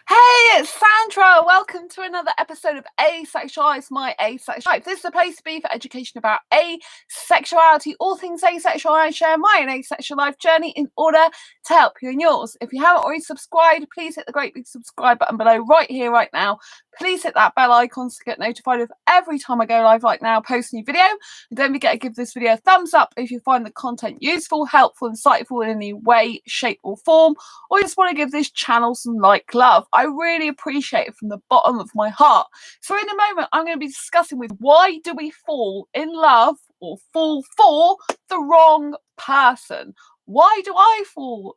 Hey, it's Sandra. Welcome to another episode of Asexualise, my asexual life. This is a place to be for education about asexuality, all things asexual. I share my own asexual life journey in order to help you in yours. If you haven't already subscribed, please hit the great big subscribe button below right here, right now. Please hit that bell icon to get notified of every time I go live like now, post a new video. And don't forget to give this video a thumbs up if you find the content useful, helpful, insightful in any way, shape or form, or you just want to give this channel some love. I really appreciate it from the bottom of my heart. So in a moment, I'm going to be discussing with why do we fall in love or fall for the wrong person? Why do I fall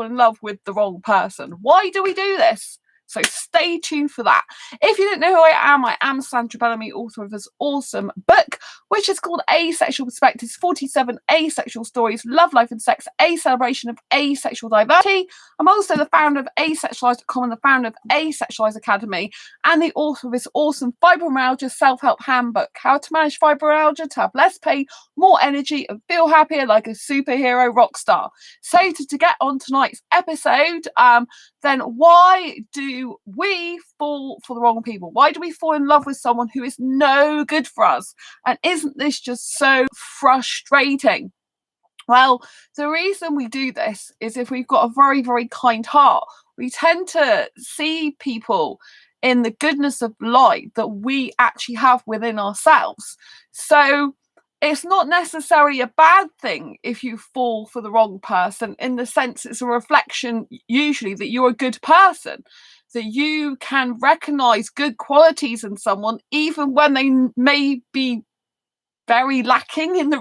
in love with the wrong person? Why do we do this? So stay tuned for that. If you don't know who I am Sandra Bellamy, author of this awesome book, which is called Asexual Perspectives, 47 Asexual Stories, Love, Life and Sex, a celebration of asexual diversity. I'm also the founder of asexualise.com and the founder of Asexualise Academy and the author of this awesome fibromyalgia self-help handbook, how to manage fibromyalgia to have less pain, more energy and feel happier like a superhero rock star. So to get on tonight's episode, then why do we fall for the wrong people? Why do we fall in love with someone who is no good for us? And isn't this just so frustrating? Well, the reason we do this is if we've got a very, very kind heart, we tend to see people in the goodness of light that we actually have within ourselves. So it's not necessarily a bad thing if you fall for the wrong person, in the sense it's a reflection usually that you're a good person, that you can recognize good qualities in someone even when they may be very lacking in the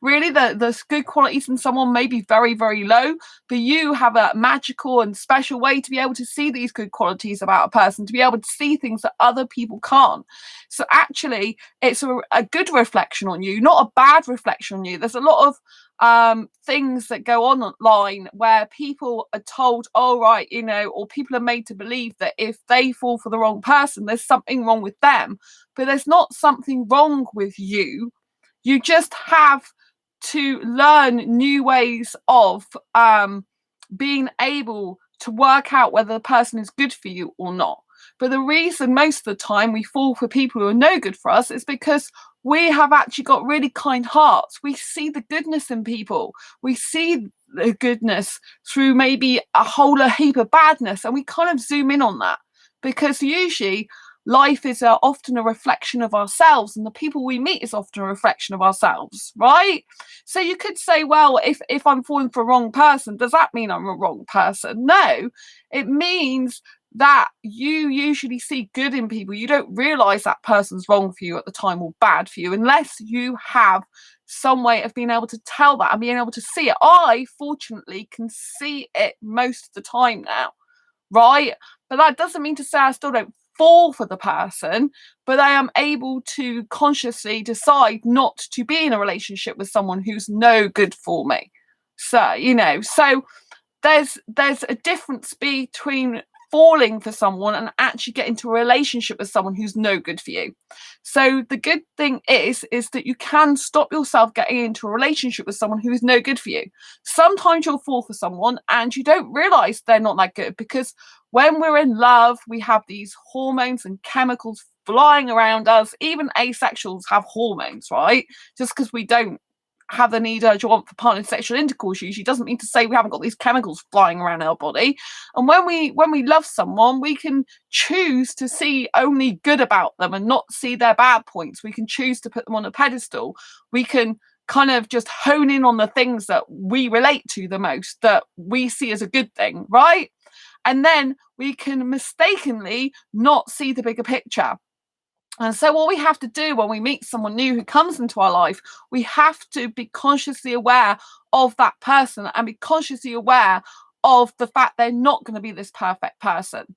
really the good qualities in someone may be very, very low, but you have a magical and special way to be able to see these good qualities about a person, to be able to see things that other people can't. So actually it's a good reflection on you, not a bad reflection on you. There's a lot of things that go on online where people are told, oh right, you know, or people are made to believe that if they fall for the wrong person, there's something wrong with them. But there's not something wrong with you. You just have to learn new ways of being able to work out whether the person is good for you or not. But the reason most of the time we fall for people who are no good for us is because we have actually got really kind hearts. We see the goodness in people. We see the goodness through maybe a whole heap of badness, and we kind of zoom in on that, because usually life is often a reflection of ourselves, and the people we meet is often a reflection of ourselves, right? So you could say, well, if I'm falling for a wrong person, does that mean I'm a wrong person? No, it means that you usually see good in people. You don't realize that person's wrong for you at the time or bad for you unless you have some way of being able to tell that and being able to see it. I fortunately can see it most of the time now, right? But that doesn't mean to say I still don't fall for the person, but I am able to consciously decide not to be in a relationship with someone who's no good for me. So, you know, so there's a difference between falling for someone and actually get into a relationship with someone who's no good for you. So the good thing is that you can stop yourself getting into a relationship with someone who is no good for you. Sometimes you'll fall for someone and you don't realize they're not that good, because when we're in love, we have these hormones and chemicals flying around us. Even asexuals have hormones, right? Just because we don't have the need, urge, or want for partner sexual intercourse usually doesn't mean to say we haven't got these chemicals flying around our body. And when we love someone, we can choose to see only good about them and not see their bad points. We can choose to put them on a pedestal. We can kind of just hone in on the things that we relate to the most, that we see as a good thing, right? And then we can mistakenly not see the bigger picture. And so what we have to do when we meet someone new who comes into our life, we have to be consciously aware of that person and be consciously aware of the fact they're not going to be this perfect person,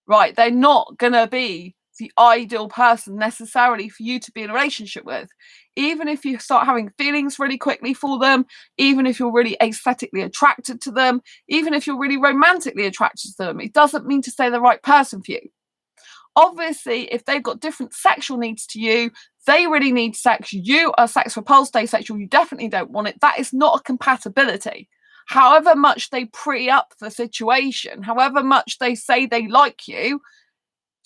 right? They're not going to be the ideal person necessarily for you to be in a relationship with. Even if you start having feelings really quickly for them, even if you're really aesthetically attracted to them, even if you're really romantically attracted to them, it doesn't mean to say the right person for you. Obviously, if they've got different sexual needs to you, they really need sex, you are sex repulsed, asexual, you definitely don't want it. That is not a compatibility. however much they pretty up the situation, however much they say they like you,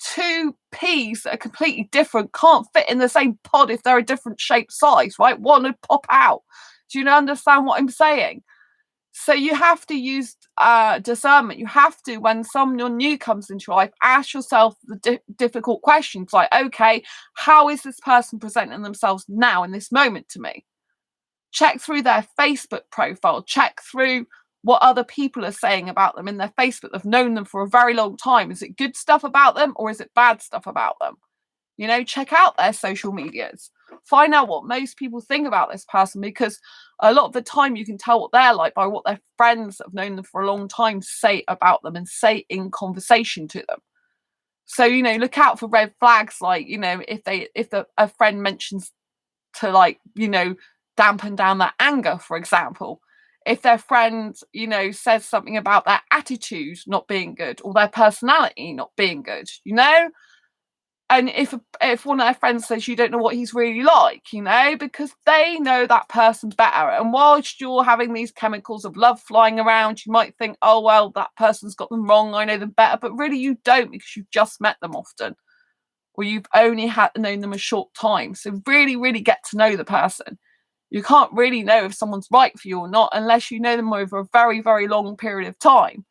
two peas that are completely different can't fit in the same pod if they're a different shape size, right? One would pop out. Do you understand what I'm saying? So you have to use discernment. You have to, when someone new comes into your life, ask yourself the difficult questions like, okay, how is this person presenting themselves now in this moment to me? Check through their Facebook profile. Check through what other people are saying about them in their Facebook. They've known them for a very long time. Is it good stuff about them or is it bad stuff about them? You know, check out their social medias. Find out what most people think about this person, because a lot of the time you can tell what they're like by what their friends that have known them for a long time say about them and say in conversation to them. So, you know, look out for red flags, like, you know, if a friend mentions to, like, you know, dampen down their anger, for example. If their friend, you know, says something about their attitude not being good or their personality not being good, you know? And if one of their friends says you don't know what he's really like, you know, because they know that person better. And whilst you're having these chemicals of love flying around, you might think, oh, well, that person's got them wrong, I know them better. But really you don't, because you've just met them often, or you've only known them a short time. So really, really get to know the person. You can't really know if someone's right for you or not unless you know them over a very, very long period of time.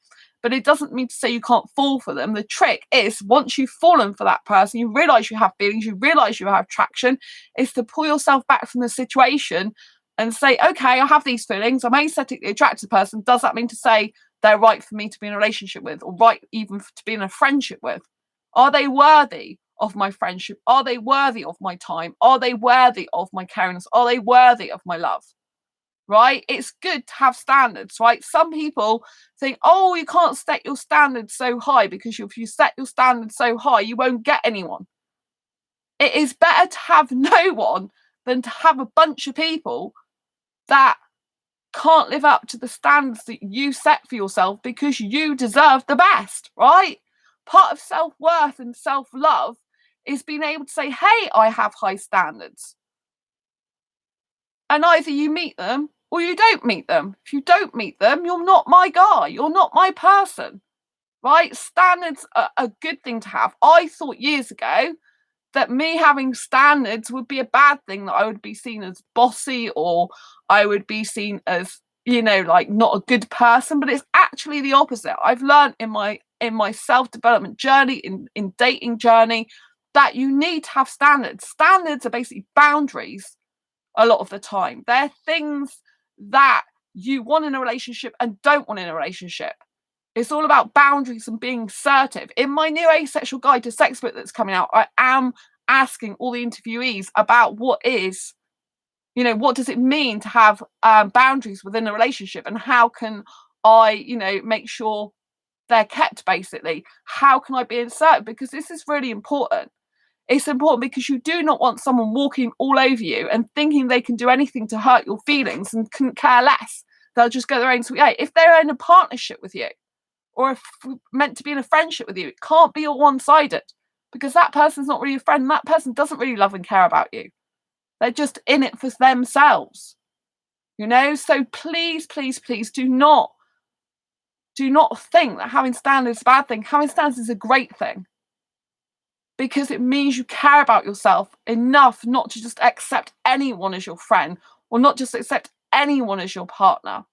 But it doesn't mean to say you can't fall for them. The trick is, once you've fallen for that person, you realise you have feelings, you realise you have attraction, is to pull yourself back from the situation and say, okay, I have these feelings, I'm aesthetically attracted to the person. Does that mean to say they're right for me to be in a relationship with, or right even to be in a friendship with? Are they worthy of my friendship? Are they worthy of my time? Are they worthy of my caringness? Are they worthy of my love? Right? It's good to have standards, right? Some people think, oh, you can't set your standards so high, because if you set your standards so high, you won't get anyone. It is better to have no one than to have a bunch of people that can't live up to the standards that you set for yourself, because you deserve the best, right? Part of self-worth and self-love is being able to say, hey, I have high standards. And either you meet them or you don't meet them. If you don't meet them, you're not my guy. You're not my person, right? Standards are a good thing to have. I thought years ago that me having standards would be a bad thing, that I would be seen as bossy, or I would be seen as, you know, like not a good person. But it's actually the opposite. I've learned in my self-development journey, in dating journey, that you need to have standards. Standards are basically boundaries. A lot of the time, they're things that you want in a relationship and don't want in a relationship. It's all about boundaries and being assertive. In my new Asexual Guide to Sex book that's coming out, I am asking all the interviewees about what is, you know, what does it mean to have boundaries within a relationship, and how can I, you know, make sure they're kept, basically. How can I be assertive? Because this is really important. It's important because you do not want someone walking all over you and thinking they can do anything to hurt your feelings and couldn't care less. They'll just go their own sweet way. If they're in a partnership with you, or if meant to be in a friendship with you, it can't be all one-sided, because that person's not really a friend. That person doesn't really love and care about you. They're just in it for themselves, you know? So please, please, please do not think that having standards is a bad thing. Having standards is a great thing, because it means you care about yourself enough not to just accept anyone as your friend, or not just accept anyone as your partner.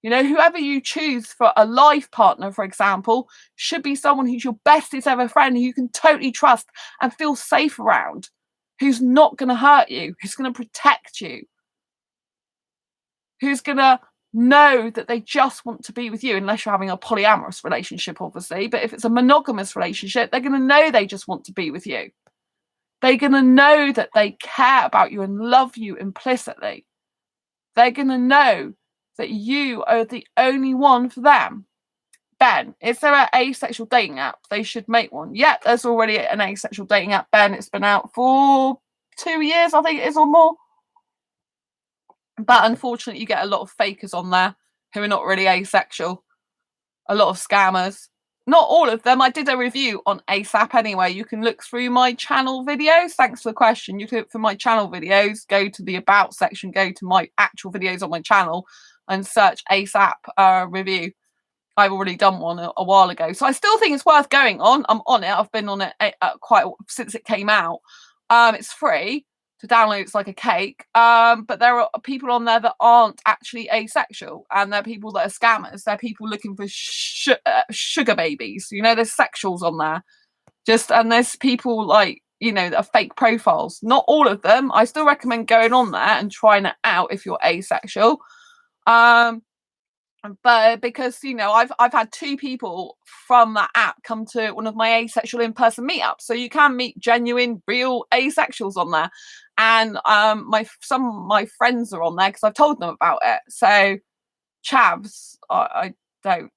You know, whoever you choose for a life partner, for example, should be someone who's your bestest ever friend, who you can totally trust and feel safe around, who's not going to hurt you, who's going to protect you, who's going to know that they just want to be with you, unless you're having a polyamorous relationship, obviously. But if it's a monogamous relationship, they're going to know they just want to be with you. They're going to know that they care about you and love you implicitly. They're going to know that you are the only one for them. Ben, is there an asexual dating app? They should make one. Yeah, there's already an asexual dating app, Ben. It's been out for 2 years, I think it is, or more. But unfortunately, you get a lot of fakers on there who are not really asexual. A lot of scammers. Not all of them. I did a review on ASAP anyway. You can look through my channel videos. Thanks for the question. You can look for my channel videos, go to the about section, go to my actual videos on my channel. and search ASAP review. I've already done one a while ago, so I still think it's worth going on. I'm on it. I've been on it quite since it came out. It's free to download. It's like a cake. But there are people on there that aren't actually asexual, and they're people that are scammers. They're people looking for sugar babies. You know, there's sexuals on there. And there's people like, you know, that are fake profiles. Not all of them. I still recommend going on there and trying it out if you're asexual. But because, you know, I've had 2 people from that app come to one of my asexual in-person meetups, so you can meet genuine, real asexuals on there. And some of my friends are on there because I've told them about it. So chavs, I don't.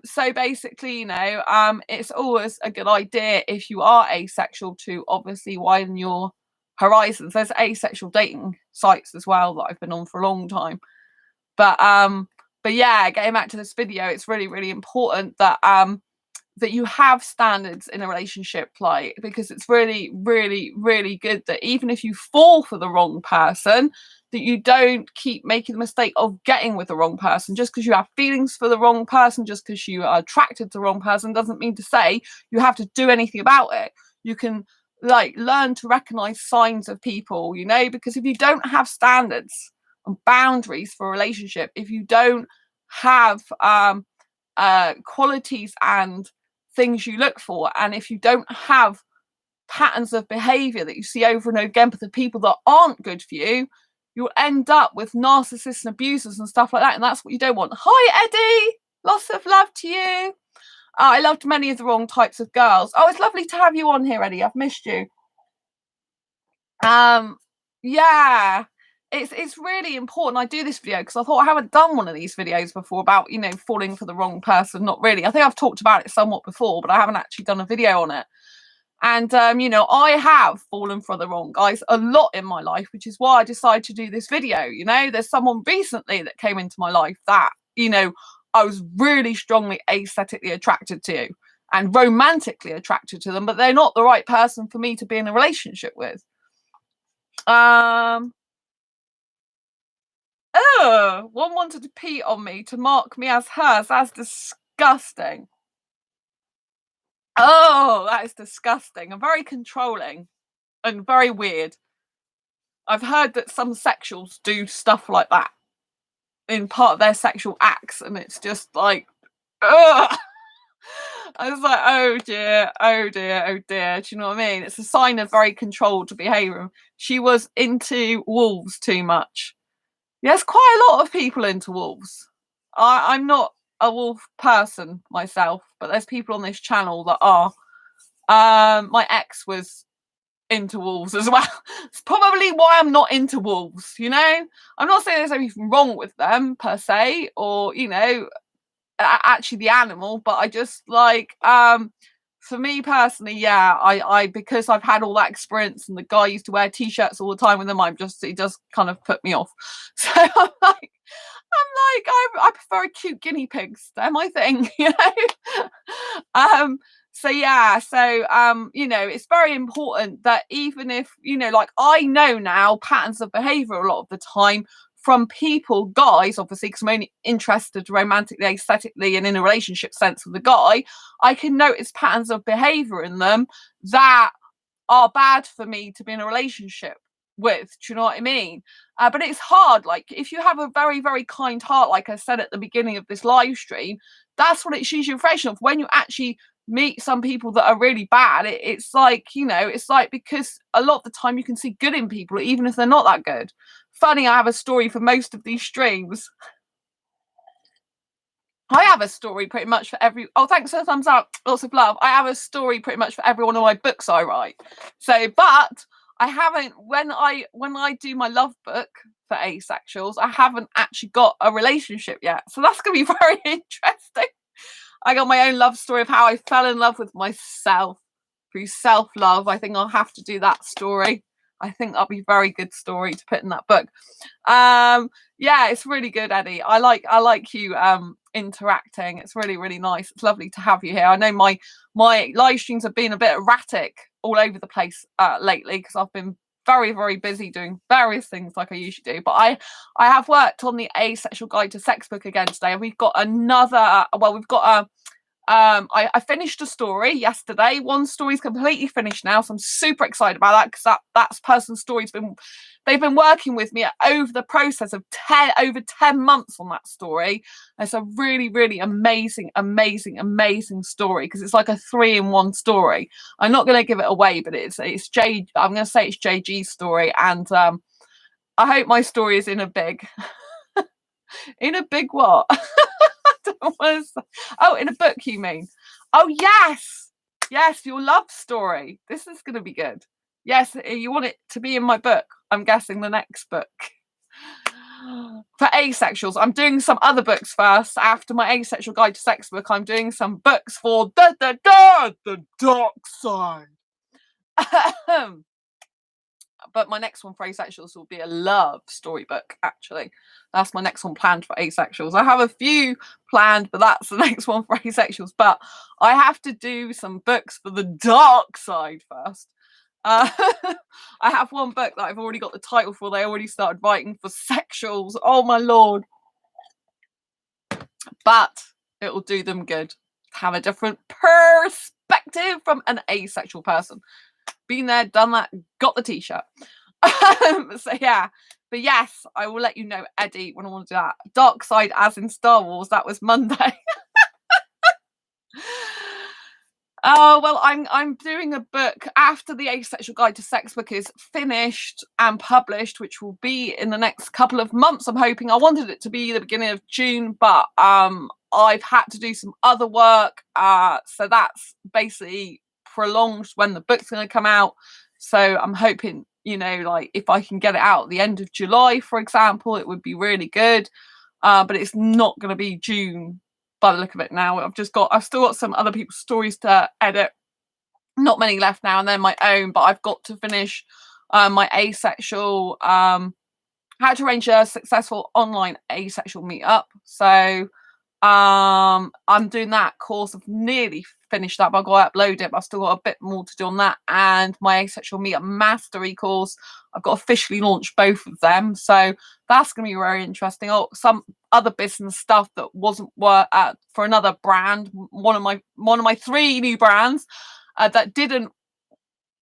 So basically, you know, it's always a good idea if you are asexual to obviously widen your horizons. There's asexual dating sites as well that I've been on for a long time. But yeah, getting back to this video, it's really, really important that that you have standards in a relationship, like, because it's really, really, really good that even if you fall for the wrong person, that you don't keep making the mistake of getting with the wrong person. Just because you have feelings for the wrong person, just because you are attracted to the wrong person, doesn't mean to say you have to do anything about it. You can like learn to recognize signs of people, you know, because if you don't have standards and boundaries for a relationship, if you don't have qualities and things you look for, and if you don't have patterns of behavior that you see over and over again with the people that aren't good for you, you'll end up with narcissists and abusers and stuff like that, and that's what you don't want. Hi Eddie, lots of love to you. I loved many of the wrong types of girls. Oh, it's lovely to have you on here, Eddie. I've missed you. Yeah, it's really important I do this video because I thought I haven't done one of these videos before about, you know, falling for the wrong person. Not really. I think I've talked about it somewhat before, but I haven't actually done a video on it. And you know, I have fallen for the wrong guys a lot in my life, which is why I decided to do this video. You know, there's someone recently that came into my life that, you know, I was really strongly aesthetically attracted to and romantically attracted to them, but they're not the right person for me to be in a relationship with. Oh, one wanted to pee on me to mark me as hers. That's disgusting. Oh, that is disgusting and very controlling and very weird. I've heard that some sexuals do stuff like that in part of their sexual acts, and it's just like, ugh. I was like, oh dear, oh dear, oh dear. Do you know what I mean? It's a sign of very controlled behaviour. She was into wolves too much. There's quite a lot of people into wolves. I'm not a wolf person myself, but there's people on this channel that are. My ex was into wolves as well. It's probably why I'm not into wolves, you know? I'm not saying there's anything wrong with them per se, or, you know, actually the animal, but I just like, for me personally, yeah, I because I've had all that experience and the guy used to wear t-shirts all the time with them, it does kind of put me off. So I prefer cute guinea pigs. They're my thing, you know. So yeah, so you know, it's very important that even if, you know, like I know now patterns of behavior a lot of the time from people, guys, obviously, because I'm only interested romantically, aesthetically, and in a relationship sense with the guy, I can notice patterns of behavior in them that are bad for me to be in a relationship with. Do you know what I mean? But it's hard. Like, if you have a very, very kind heart, like I said at the beginning of this live stream, that's what it's usually a reflection of. When you actually meet some people that are really bad, it's like, you know, it's like, because a lot of the time you can see good in people even if they're not that good. Funny, I have a story for most of these streams. I have a story pretty much for every. Oh, thanks for the thumbs up. Lots of love. I have a story pretty much for every one of my books I write. So, but I haven't. When I do my love book for asexuals, I haven't actually got a relationship yet. So that's gonna be very interesting. I got my own love story of how I fell in love with myself through self-love. I think I'll have to do that story. I think that'll be a very good story to put in that book. Yeah, it's really good, Eddie. I like you interacting. It's really, really nice. It's lovely to have you here. I know my live streams have been a bit erratic all over the place lately because I've been very, very busy doing various things like I usually do. But I have worked on the Asexual Guide to Sex book again today, and we've got another. Well, we've got a. I finished a story yesterday. One story's completely finished now, so I'm super excited about that, because that person's story's they've been working with me over the process of over 10 months on that story. It's a really, really amazing story, because it's like a 3-in-1 story. I'm not going to give it away, but I'm going to say it's JG's story, and I hope my story is in a big what? Oh, in a book, you mean? Oh, yes, your love story. This is going to be good. Yes, you want it to be in my book. I'm guessing the next book. For asexuals, I'm doing some other books first. After my Asexual Guide to Sex book, I'm doing some books for the dark side. But my next one for asexuals will be a love storybook, actually. That's my next one planned for asexuals. I have a few planned, but that's the next one for asexuals. But I have to do some books for the dark side first. I have one book that I've already got the title for. They already started writing for sexuals. Oh, my Lord. But it will do them good to have a different perspective from an asexual person. Been there, done that, got the t-shirt. So yeah, but yes, I will let you know, Eddie, when I want to do that. Dark side, as in Star Wars, that was Monday. Oh, well, I'm doing a book after the Asexual Guide to Sex book is finished and published, which will be in the next couple of months. I'm hoping. I wanted it to be the beginning of June, but I've had to do some other work, so that's basically prolonged when the book's going to come out. So I'm hoping, like, if I can get it out at the end of July, for example, it would be really good. But it's not going to be June by the look of it now. I've still got some other people's stories to edit. Not many left now, and then my own, but I've got to finish my asexual, how to arrange a successful online asexual meetup. So I'm doing that course. I've nearly finished that, but I've got to upload it, but I've still got a bit more to do on that. And my asexual meetup mastery course, I've got officially launched both of them, so that's going to be very interesting. Oh, some other business stuff that wasn't work for another brand, one of my 3 new brands that didn't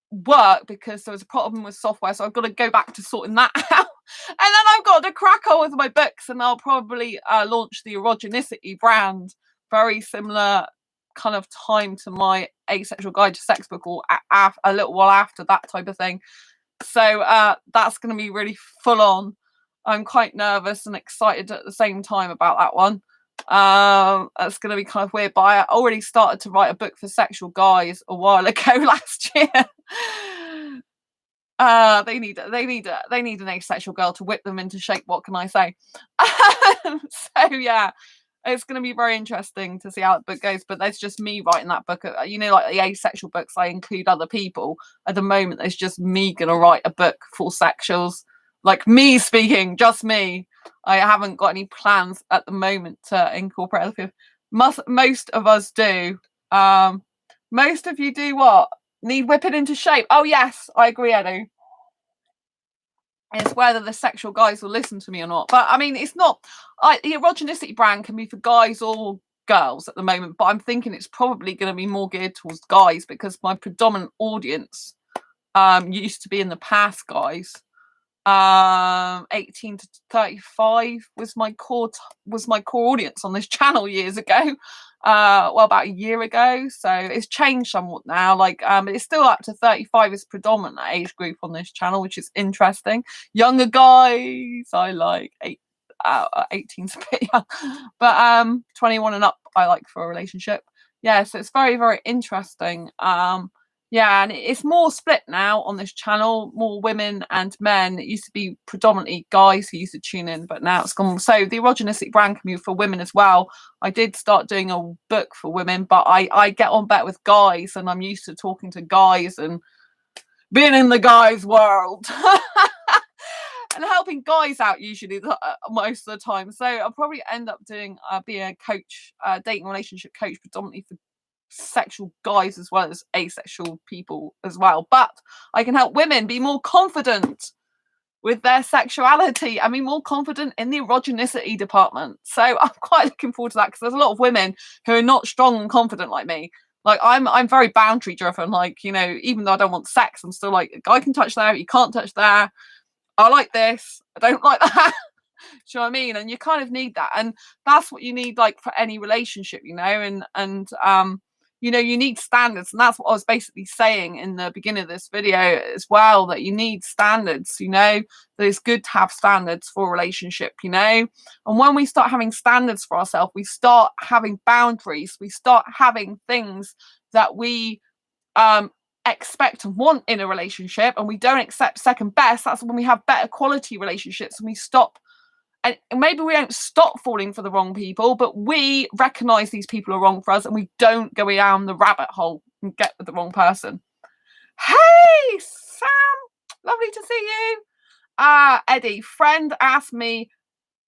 work because there was a problem with software, so I've got to go back to sorting that out. And then I've got to crack on with my books, and I'll probably launch the erogenicity brand very similar kind of time to my Asexual Guide to Sex book, or a little while after that type of thing. So that's going to be really full on. I'm quite nervous and excited at the same time about that one. It's going to be kind of weird, but I already started to write a book for sexual guys a while ago last year. They need an asexual girl to whip them into shape. What can I say? So yeah, it's going to be very interesting to see how the book goes. But there's just me writing that book. Like the asexual books, I include other people. At the moment, there's just me going to write a book for sexuals. Like me speaking, just me. I haven't got any plans at the moment to incorporate other people. Most of us do. Most of you do what? Need whipping into shape. Oh yes, I agree, Edu. It's whether the sexual guys will listen to me or not. But I mean, it's not. The erogenicity brand can be for guys or girls at the moment, but I'm thinking it's probably going to be more geared towards guys, because my predominant audience used to be in the past guys. 18 to 35 was my core audience on this channel years ago. About a year ago, so it's changed somewhat now. It's still up to 35 is predominant age group on this channel, which is interesting. Younger guys, I like 18's a bit young, but 21 and up I like for a relationship. Yeah, so it's very, very interesting. Yeah, and it's more split now on this channel, more women and men. It used to be predominantly guys who used to tune in, but now it's gone. So the erogenicity brand can be for women as well. I did start doing a book for women, but I get on better with guys, and I'm used to talking to guys and being in the guys' world and helping guys out usually most of the time. So I'll probably end up doing being a coach, dating relationship coach, predominantly for sexual guys as well as asexual people as well. But I can help women be more confident with their sexuality and be more confident in the erogenicity department. So I'm quite looking forward to that, because there's a lot of women who are not strong and confident like me. Like I'm very boundary driven. Like, you know, even though I don't want sex, I'm still like, a guy can touch there, you can't touch there. I like this, I don't like that. Do you know what I mean? And you kind of need that, and that's what you need, like, for any relationship, you know. And you know, you need standards, and that's what I was basically saying in the beginning of this video as well, that you need standards, you know, that it's good to have standards for a relationship, you know. And when we start having standards for ourselves, we start having boundaries, we start having things that we expect and want in a relationship, and we don't accept second best. That's when we have better quality relationships, and we stop. And maybe we don't stop falling for the wrong people, but we recognize these people are wrong for us, and we don't go down the rabbit hole and get with the wrong person. Hey, Sam, lovely to see you. Eddie, friend asked me,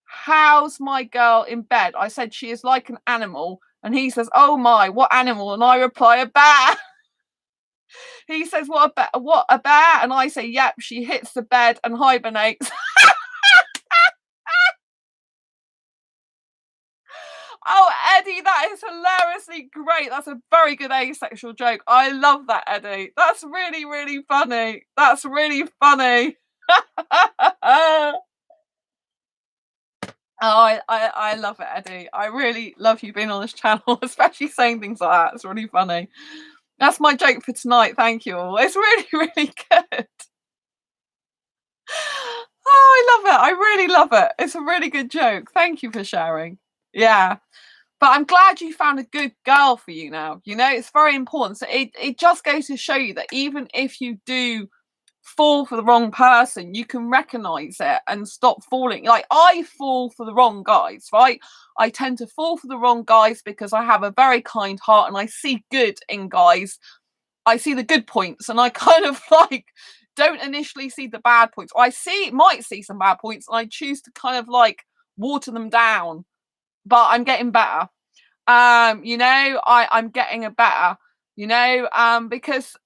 how's my girl in bed? I said she is like an animal, and he says, oh my, what animal? And I reply, a bear. He says, what a bear? And I say, yep, she hits the bed and hibernates. Oh, Eddie, that is hilariously great. That's a very good asexual joke. I love that, Eddie. That's really, really funny. That's really funny. Oh, I love it, Eddie. I really love you being on this channel, especially saying things like that. It's really funny. That's my joke for tonight. Thank you all. It's really, really good. Oh, I love it. I really love it. It's a really good joke. Thank you for sharing. Yeah. But I'm glad you found a good girl for you now. You know, it's very important. So it just goes to show you that even if you do fall for the wrong person, you can recognize it and stop falling. Like, I fall for the wrong guys, right? I tend to fall for the wrong guys because I have a very kind heart and I see good in guys. I see the good points, and I kind of like don't initially see the bad points. I might see some bad points, and I choose to kind of like water them down. But I'm getting better. You know, I'm getting a better, you know, because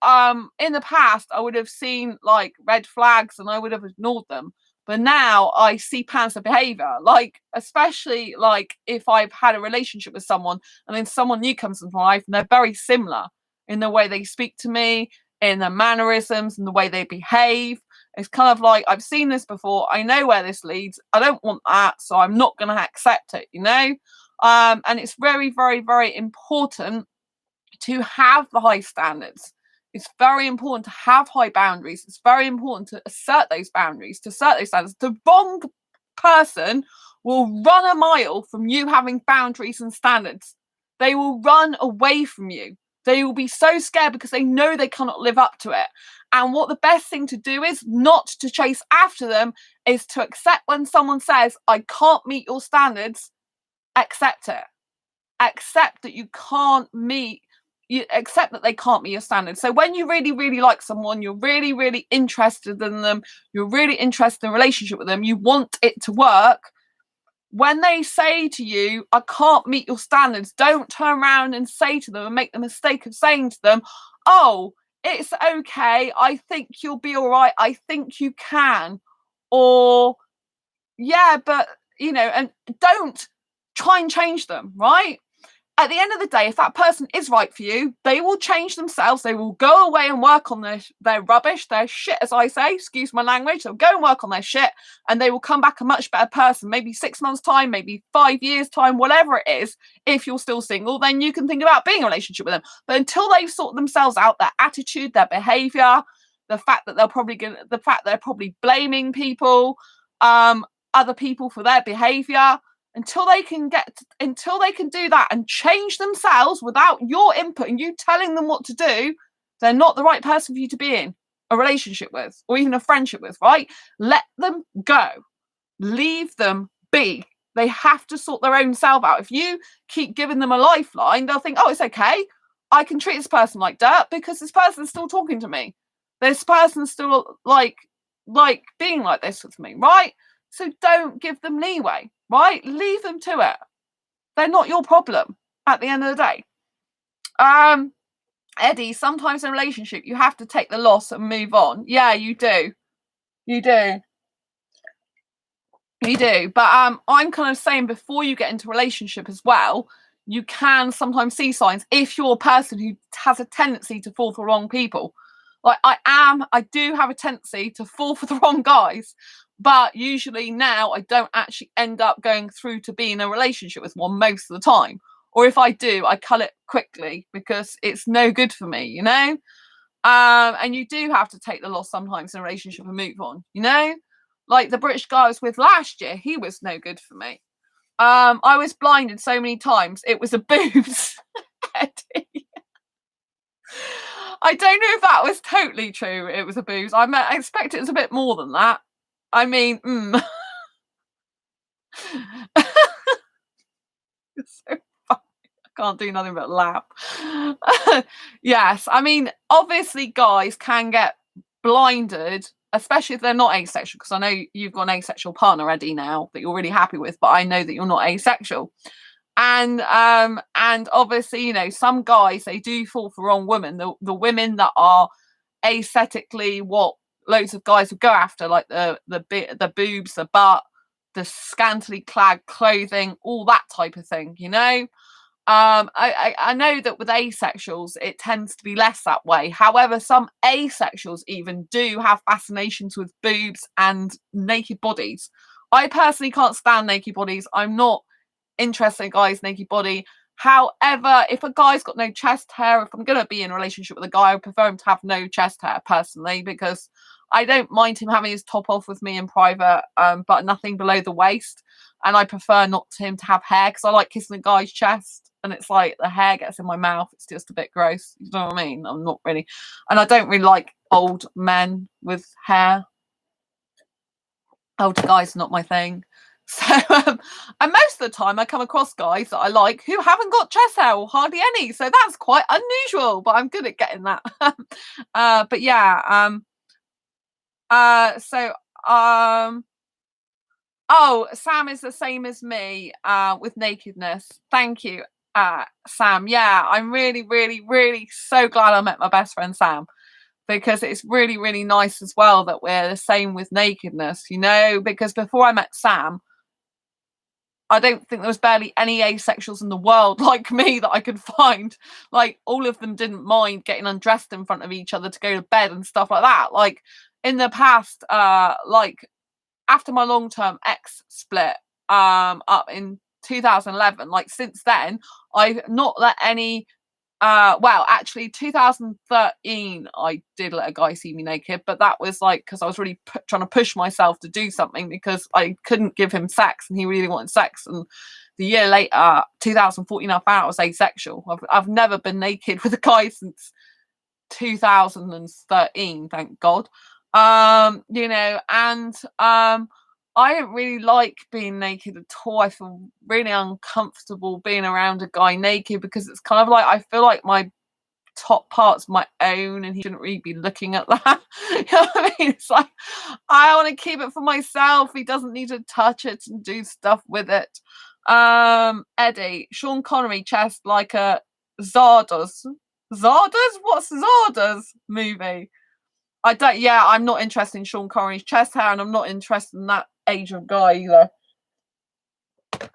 in the past I would have seen like red flags and I would have ignored them. But now I see patterns of behavior, like, especially like if I've had a relationship with someone and then someone new comes into my life and they're very similar in the way they speak to me, in their mannerisms and the way they behave. It's kind of like, I've seen this before, I know where this leads, I don't want that, so I'm not going to accept it, you know. And it's very, very, very important to have the high standards. It's very important to have high boundaries. It's very important to assert those boundaries, to assert those standards. The wrong person will run a mile from you having boundaries and standards. They will run away from you. They will be so scared because they know they cannot live up to it. And what the best thing to do is not to chase after them, is to accept when someone says, I can't meet your standards. Accept it. Accept that you can't meet, you accept that they can't meet your standards. So when you really, really like someone, you're really, really interested in them, you're really interested in a relationship with them, you want it to work. When they say to you, I can't meet your standards, don't turn around and say to them and make the mistake of saying to them, oh, it's okay, I think you'll be all right, I think you can. Or, yeah, but, you know, and don't try and change them, right? At the end of the day, if that person is right for you, they will change themselves. They will go away and work on their rubbish, their shit, as I say, excuse my language. They'll go and work on their shit and they will come back a much better person. Maybe 6 months' time, maybe 5 years' time, whatever it is. If you're still single, then you can think about being in a relationship with them. But until they've sorted themselves out, their attitude, their behavior, the fact that they're probably blaming people, other people for their behavior, until they can do that and change themselves without your input and you telling them what to do, they're not the right person for you to be in a relationship with or even a friendship with, right? Let them go. Leave them be. They have to sort their own self out. If you keep giving them a lifeline, they'll think, oh, it's okay, I can treat this person like dirt because this person's still talking to me. This person's still like being like this with me, right? So don't give them leeway, right? Leave them to it. They're not your problem at the end of the day. Eddie, sometimes in a relationship you have to take the loss and move on. Yeah, you do. You do. You do. But I'm kind of saying before you get into a relationship as well, you can sometimes see signs if you're a person who has a tendency to fall for wrong people. Like I do have a tendency to fall for the wrong guys, but usually now I don't actually end up going through to be in a relationship with one most of the time. Or if I do, I cut it quickly because it's no good for me, you know? And you do have to take the loss sometimes in a relationship and move on, you know? Like the British guy I was with last year, he was no good for me. I was blinded so many times, it was a boobs. I don't know if that was totally true, it was a boobs. I expect it was a bit more than that. I mean, It's so funny. I can't do nothing but laugh. Yes, I mean, obviously guys can get blinded, especially if they're not asexual, because I know you've got an asexual partner already now that you're really happy with, but I know that you're not asexual. And obviously, you know, some guys, they do fall for wrong women, the women that are aesthetically what loads of guys would go after, like the boobs, the butt, the scantily clad clothing, all that type of thing, you know. I know that with asexuals it tends to be less that way. However, some asexuals even do have fascinations with boobs and naked bodies. I personally can't stand naked bodies. I'm not interested in a guy's naked body. However, if a guy's got no chest hair, if I'm going to be in a relationship with a guy, I would prefer him to have no chest hair personally, because I don't mind him having his top off with me in private, but nothing below the waist. And I prefer not him to have hair because I like kissing a guy's chest. And it's like the hair gets in my mouth. It's just a bit gross. You know what I mean? I'm not really, and I don't really like old men with hair. Older guys, not my thing. So, and most of the time I come across guys that I like who haven't got chest hair or hardly any. So that's quite unusual, but I'm good at getting that. But yeah, so, oh, Sam is the same as me, with nakedness. Thank you, Sam. Yeah, I'm really, really, really so glad I met my best friend Sam, because it's really, really nice as well that we're the same with nakedness, you know, because before I met Sam, I don't think there was barely any asexuals in the world like me that I could find. Like, all of them didn't mind getting undressed in front of each other to go to bed and stuff like that. Like, in the past, like, after my long-term ex split, up in 2011, like, since then, I've not let any well, actually 2013 I did let a guy see me naked, but that was like because I was really trying to push myself to do something because I couldn't give him sex and he really wanted sex. And the year later, 2014, I found out I was asexual. I've never been naked with a guy since 2013, thank God. You know, and I don't really like being naked at all. I feel really uncomfortable being around a guy naked because it's kind of like I feel like my top part's my own and he shouldn't really be looking at that. You know what I mean? It's like I want to keep it for myself. He doesn't need to touch it and do stuff with it. Eddie, Sean Connery chest like a Zardoz. Zardoz? What's Zardoz movie? I don't. Yeah, I'm not interested in Sean Connery's chest hair, and I'm not interested in that age of guy either.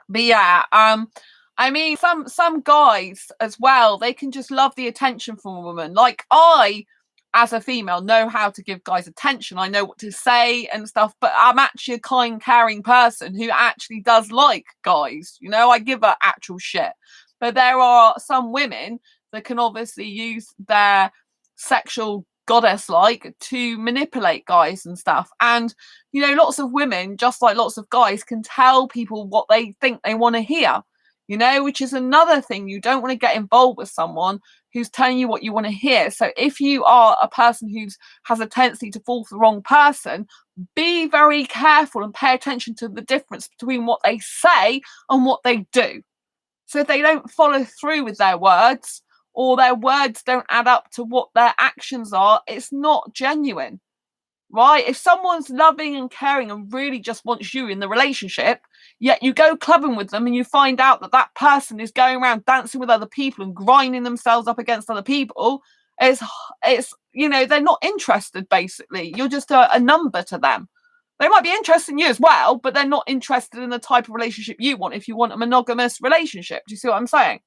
But yeah, I mean, some guys as well, they can just love the attention from a woman. Like I, as a female, know how to give guys attention. I know what to say and stuff. But I'm actually a kind, caring person who actually does like guys. You know, I give a actual shit. But there are some women that can obviously use their sexual goddess like to manipulate guys and stuff. And you know, lots of women, just like lots of guys, can tell people what they think they want to hear, you know, which is another thing. You don't want to get involved with someone who's telling you what you want to hear. So if you are a person who has a tendency to fall for the wrong person, be very careful and pay attention to the difference between what they say and what they do. So if they don't follow through with their words, or their words don't add up to what their actions are, it's not genuine. right? If someone's loving and caring and really just wants you in the relationship, yet you go clubbing with them and you find out that that person is going around dancing with other people and grinding themselves up against other people, it's they're not interested. Basically, you're just a number to them. They might be interested in you as well, but they're not interested in the type of relationship you want. If you want a monogamous relationship, do you see what I'm saying?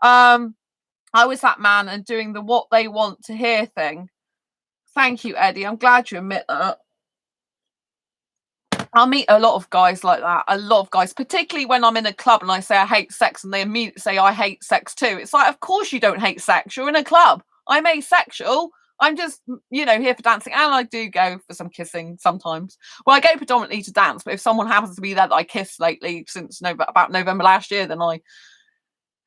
I was that man and doing the what they want to hear thing. Thank you, Eddie. I'm glad you admit that. I'll meet a lot of guys like that. A lot of guys, particularly when I'm in a club and I say I hate sex and they immediately say I hate sex too. It's like, of course you don't hate sex. You're in a club. I'm asexual. I'm just, here for dancing. And I do go for some kissing sometimes. Well, I go predominantly to dance, but if someone happens to be there that I kissed lately since about November last year, then I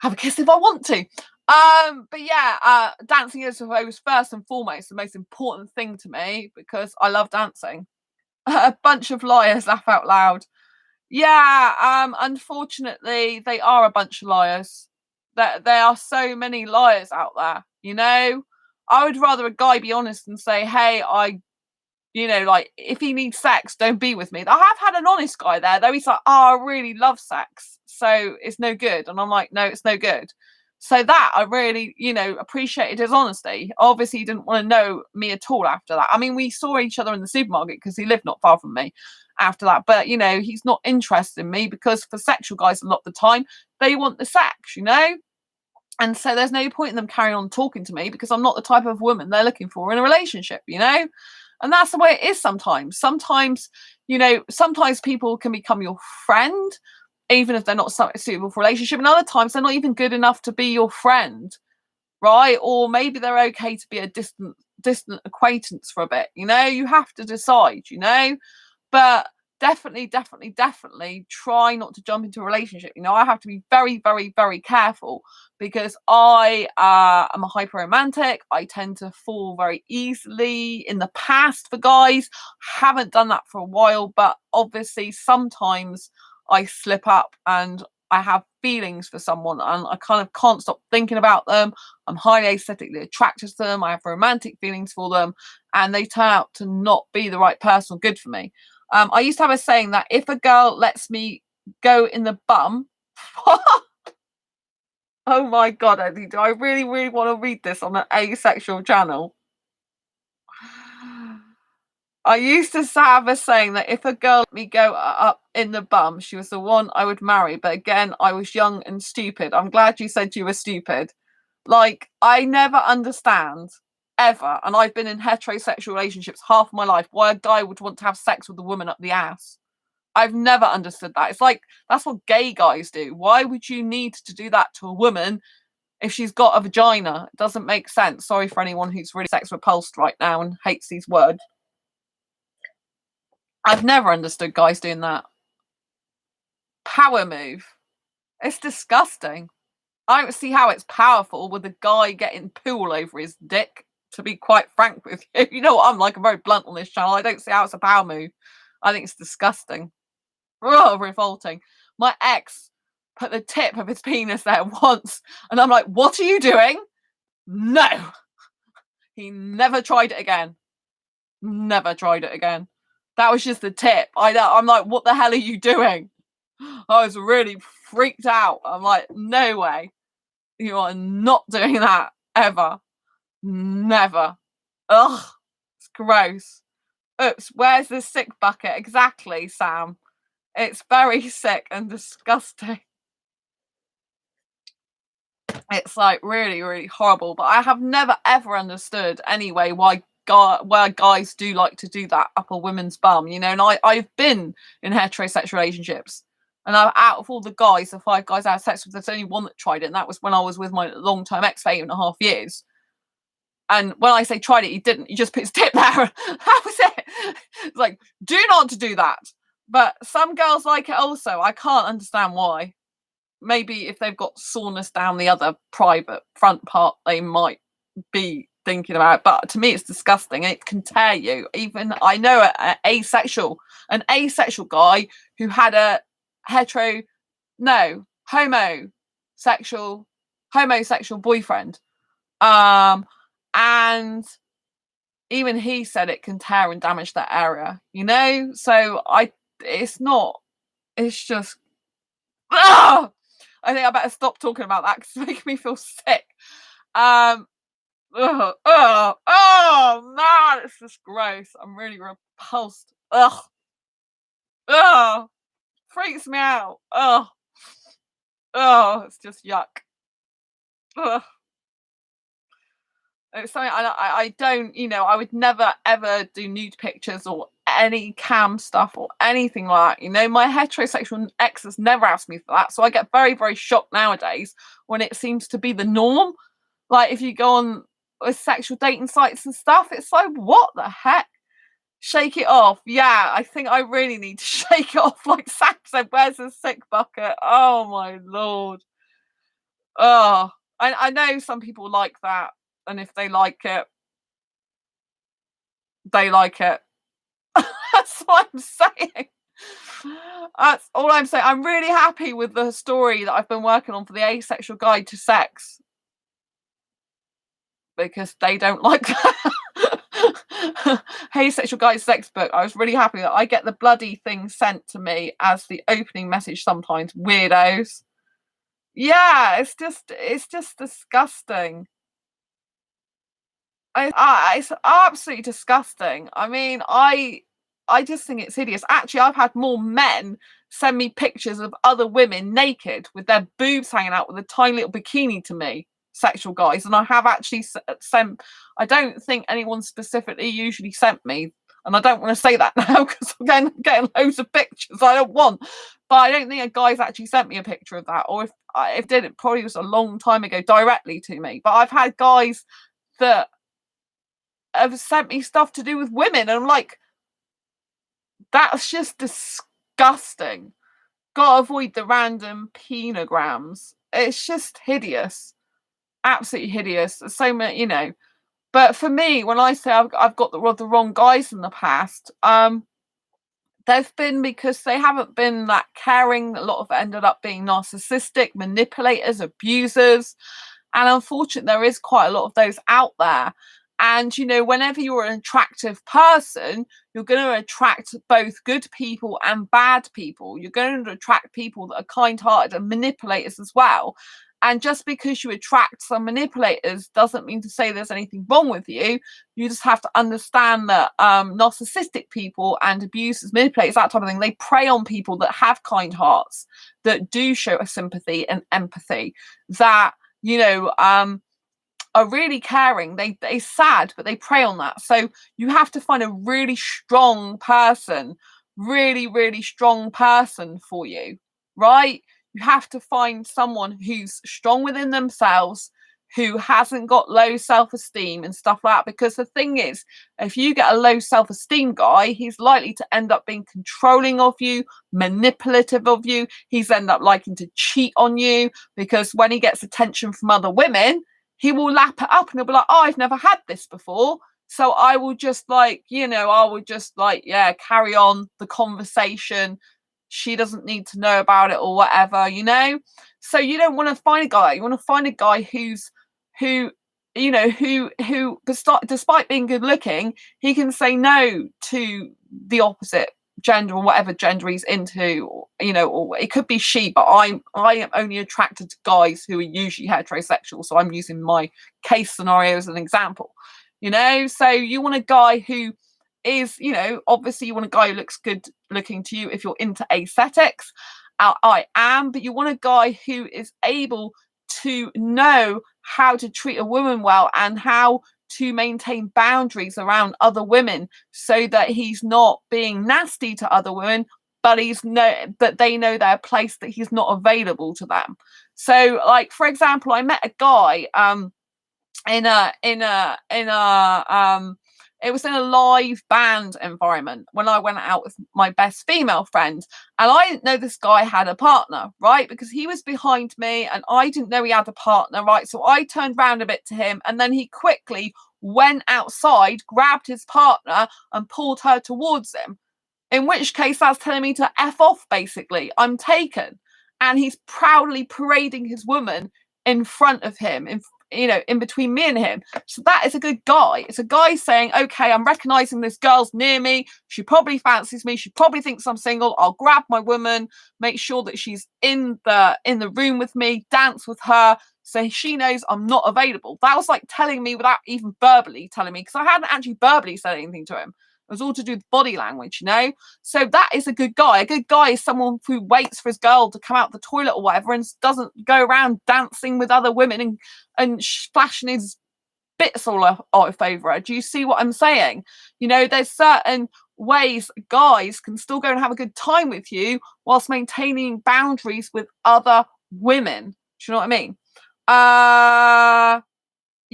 have a kiss if I want to. But yeah, dancing is first and foremost the most important thing to me because I love dancing. A bunch of liars, laugh out loud. Yeah, unfortunately, they are a bunch of liars. There are so many liars out there, I would rather a guy be honest and say, hey, like, if he needs sex, don't be with me. I have had an honest guy there, though. He's like, oh, I really love sex, so it's no good. And I'm like, no, it's no good. So that I really, appreciated his honesty. Obviously, he didn't want to know me at all after that. I mean, we saw each other in the supermarket because he lived not far from me after that. But, he's not interested in me because for sexual guys, a lot of the time, they want the sex, And so there's no point in them carrying on talking to me because I'm not the type of woman they're looking for in a relationship, And that's the way it is sometimes. Sometimes people can become your friend, even if they're not suitable for a relationship. And other times they're not even good enough to be your friend, right? Or maybe they're okay to be a distant acquaintance for a bit. You have to decide, But definitely try not to jump into a relationship. I have to be very, very, very careful because I am a hyper romantic. I tend to fall very easily in the past for guys. Haven't done that for a while, but obviously sometimes I slip up and I have feelings for someone and I kind of can't stop thinking about them. I'm highly aesthetically attracted to them. I have romantic feelings for them and they turn out to not be the right person or good for me. I used to have a saying that if a girl lets me go in the bum, oh my God, Eddie, do I really, really want to read this on an asexual channel? I used to have a saying that if a girl let me go up in the bum, she was the one I would marry. But again, I was young and stupid. I'm glad you said you were stupid. Like, I never understand ever, and I've been in heterosexual relationships half my life, why a guy would want to have sex with a woman up the ass. I've never understood that. It's like, that's what gay guys do. Why would you need to do that to a woman if she's got a vagina? It doesn't make sense. Sorry for anyone who's really sex repulsed right now and hates these words. I've never understood guys doing that. Power move. It's disgusting. I don't see how it's powerful with a guy getting poo all over his dick, to be quite frank with you. You know what I'm like? I'm very blunt on this channel. I don't see how it's a power move. I think it's disgusting. Oh, revolting. My ex put the tip of his penis there once, and I'm like, what are you doing? No. He never tried it again. Never tried it again. That was just the tip. I'm like, what the hell are you doing? I was really freaked out. I'm like, no way. You are not doing that ever. Never. Ugh. It's gross. Oops, where's the sick bucket? Exactly, Sam. It's very sick and disgusting. It's like really, really horrible. But I have never ever understood anyway why guys do like to do that up a woman's bum, And I've been in heterosexual relationships. And out of all the guys, the 5 guys I had sex with, there's only one that tried it. And that was when I was with my long-term ex for 8.5 years. And when I say tried it, he didn't. He just put his tip there. That was it. It's like, do not to do that. But some girls like it also. I can't understand why. Maybe if they've got soreness down the other private front part, they might be thinking about it. But to me, it's disgusting. It can tear you. Even I know an asexual guy who had a homosexual boyfriend. And even he said it can tear and damage that area, you know? So it's just, I think I better stop talking about that because it's making me feel sick. Oh man, it's just gross. I'm really repulsed. Ugh, freaks me out. It's just yuck. Ugh. It's something I don't, I would never ever do nude pictures or any cam stuff or anything like that. My heterosexual exes never asked me for that. So I get very, very shocked nowadays when it seems to be the norm. Like if you go on sexual dating sites and stuff, it's like, what the heck? Shake it off. Yeah, I think I really need to shake it off. Like Sam said, where's the sick bucket? Oh my Lord. Oh, I know some people like that. And if they like it, they like it. That's what I'm saying. That's all I'm saying. I'm really happy with the story that I've been working on for the Asexual Guide to Sex. Because they don't like that. Asexual Guide to Sex book. I was really happy that I get the bloody thing sent to me as the opening message sometimes. Weirdos. Yeah, it's just disgusting. It's absolutely disgusting. I mean, I just think it's hideous. Actually, I've had more men send me pictures of other women naked with their boobs hanging out with a tiny little bikini to me, sexual guys, and I have actually sent. I don't think anyone specifically usually sent me, and I don't want to say that now because I'm getting loads of pictures I don't want. But I don't think a guy's actually sent me a picture of that, or if did, it probably was a long time ago directly to me. But I've had guys that have sent me stuff to do with women, and I'm like, that's just disgusting. Gotta avoid the random penograms. It's just hideous, absolutely hideous. So many, But for me, when I say I've got the wrong guys in the past, they've been because they haven't been that caring. A lot of it ended up being narcissistic, manipulators, abusers, and unfortunately, there is quite a lot of those out there. And, whenever you're an attractive person, you're going to attract both good people and bad people. You're going to attract people that are kind-hearted and manipulators as well. And just because you attract some manipulators doesn't mean to say there's anything wrong with you. You just have to understand that narcissistic people and abusers, manipulators, that type of thing, they prey on people that have kind hearts, that do show a sympathy and empathy, that, are really caring. They're sad, but they prey on that. So you have to find a really strong person, really, really strong person for you, right? You have to find someone who's strong within themselves, who hasn't got low self-esteem and stuff like that. Because the thing is, if you get a low self-esteem guy, he's likely to end up being controlling of you, manipulative of you. He's end up liking to cheat on you, because when he gets attention from other women, he will lap it up and he'll be like, oh, I've never had this before. So I will just carry on the conversation. She doesn't need to know about it or whatever, So you don't want to find a guy. You want to find a guy who despite being good looking, he can say no to the opposite gender or whatever gender he's into, or it could be she, but I am only attracted to guys who are usually heterosexual, so I'm using my case scenario as an example. So you want a guy who is, obviously you want a guy who looks good looking to you if you're into aesthetics. I am, but you want a guy who is able to know how to treat a woman well and how to maintain boundaries around other women, so that he's not being nasty to other women, but that they know their place, that he's not available to them. So, like, for example, I met a guy it was in a live band environment when I went out with my best female friend, and I didn't know this guy had a partner, right? Because he was behind me and I didn't know he had a partner, right? So I turned round a bit to him, and then he quickly went outside, grabbed his partner and pulled her towards him. In which case, that's telling me to F off, basically. I'm taken. And he's proudly parading his woman in front of him, in between me and him. So that is a good guy. It's a guy saying, okay, I'm recognizing this girl's near me. She probably fancies me. She probably thinks I'm single. I'll grab my woman, make sure that she's in the room with me, dance with her, so she knows I'm not available. That was like telling me without even verbally telling me, because I hadn't actually verbally said anything to him. It was all to do with body language, So that is a good guy. A good guy is someone who waits for his girl to come out the toilet or whatever and doesn't go around dancing with other women and flashing his bits all over her. Do you see what I'm saying? There's certain ways guys can still go and have a good time with you whilst maintaining boundaries with other women. Do you know what I mean?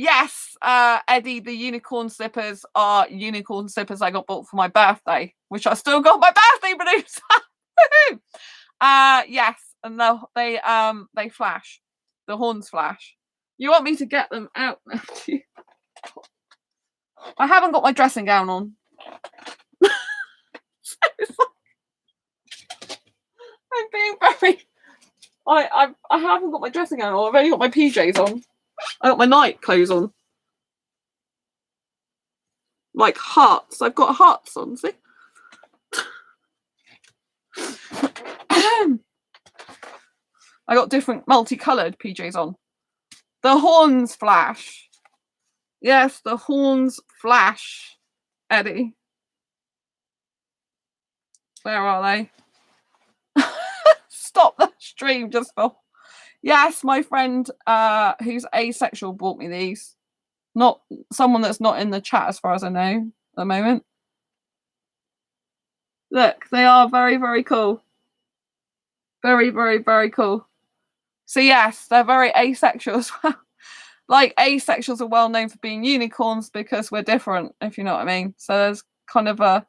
Yes, Eddie, the unicorn slippers are unicorn slippers I got bought for my birthday, which I still got my birthday balloons. Yes, and they flash. The horns flash. You want me to get them out now? I haven't got my dressing gown on. I'm being very. I haven't got my dressing gown on. I've only got my PJs on. I got my night clothes on. Like hearts. I've got hearts on, see? I got different multicoloured PJs on. The horns flash. Yes, the horns flash, Eddie. Where are they? Stop the stream just for... Yes, my friend who's asexual bought me these. Not someone that's not in the chat as far as I know at the moment. Look, they are very, very cool. Very, very, very cool. So yes, they're very asexual as well. Like asexuals are well known for being unicorns because we're different, if you know what I mean. So there's kind of a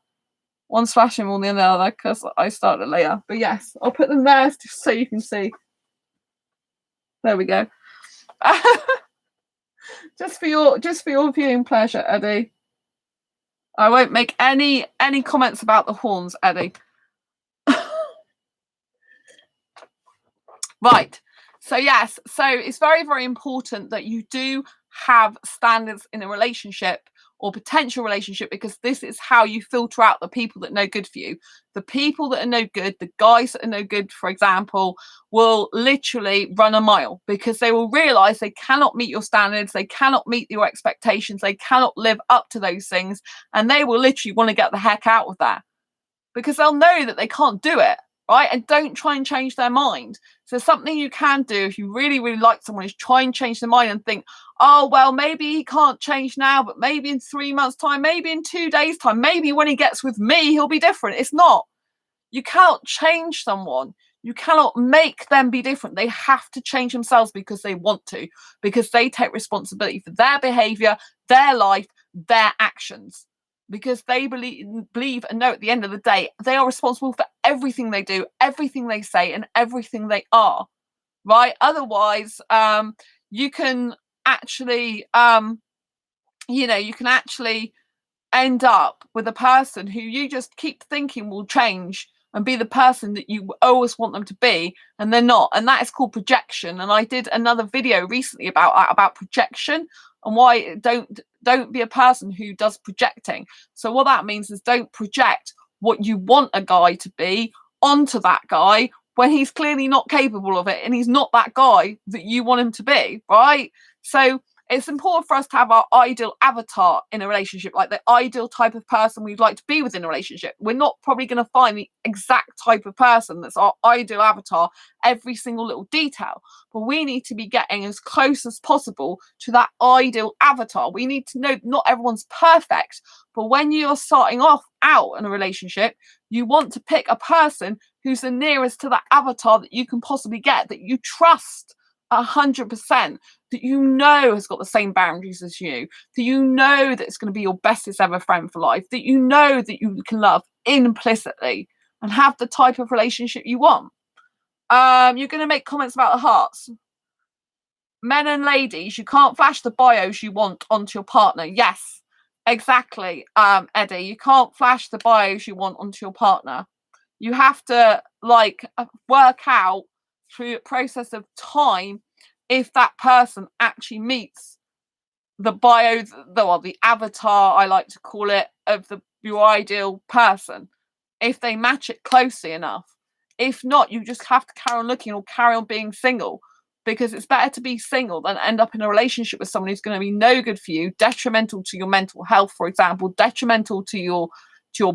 one's flashing more than the other because I started later. But yes, I'll put them there just so you can see. There we go. just for your viewing pleasure, Eddie. I won't make any comments about the horns, Eddie. Right. So yes, so it's very, very important that you do have standards in a relationship or potential relationship, because this is how you filter out the people that are no good for you. The people that are no good, the guys that are no good, for example, will literally run a mile because they will realize they cannot meet your standards, they cannot meet your expectations, they cannot live up to those things, and they will literally want to get the heck out of that because they'll know that they can't do it. Right? And don't try and change their mind. So something you can do if you really, really like someone is try and change their mind and think, oh, well, maybe he can't change now, but maybe in 3 months' time, maybe in 2 days' time, maybe when he gets with me, he'll be different. It's not. You cannot change someone. You cannot make them be different. They have to change themselves because they want to, because they take responsibility for their behavior, their life, their actions. Because they believe and know at the end of the day, they are responsible for everything they do, everything they say, and everything they are, right? Otherwise, you can actually, you can actually end up with a person who you just keep thinking will change and be the person that you always want them to be, and they're not. And that is called projection. And I did another video recently about projection and why don't be a person who does projecting. So what that means is don't project what you want a guy to be onto that guy when he's clearly not capable of it and he's not that guy that you want him to be, right? So it's important for us to have our ideal avatar in a relationship, like the ideal type of person we'd like to be within a relationship. We're not probably going to find the exact type of person that's our ideal avatar, every single little detail, but we need to be getting as close as possible to that ideal avatar. We need to know not everyone's perfect, but when you're starting off out in a relationship, you want to pick a person who's the nearest to that avatar that you can possibly get, that you trust 100%, that you know has got the same boundaries as you, that you know that it's going to be your bestest ever friend for life, that you know that you can love implicitly and have the type of relationship you want. You're going to make comments about the hearts. Men and ladies, you can't flash the bios you want onto your partner. Yes, exactly, Eddie. You can't flash the bios you want onto your partner. You have to work out through a process of time if that person actually meets the the avatar, I like to call it, of your ideal person, if they match it closely enough. If not, you just have to carry on looking or carry on being single, because it's better to be single than end up in a relationship with someone who's going to be no good for you, detrimental to your mental health, for example, detrimental to your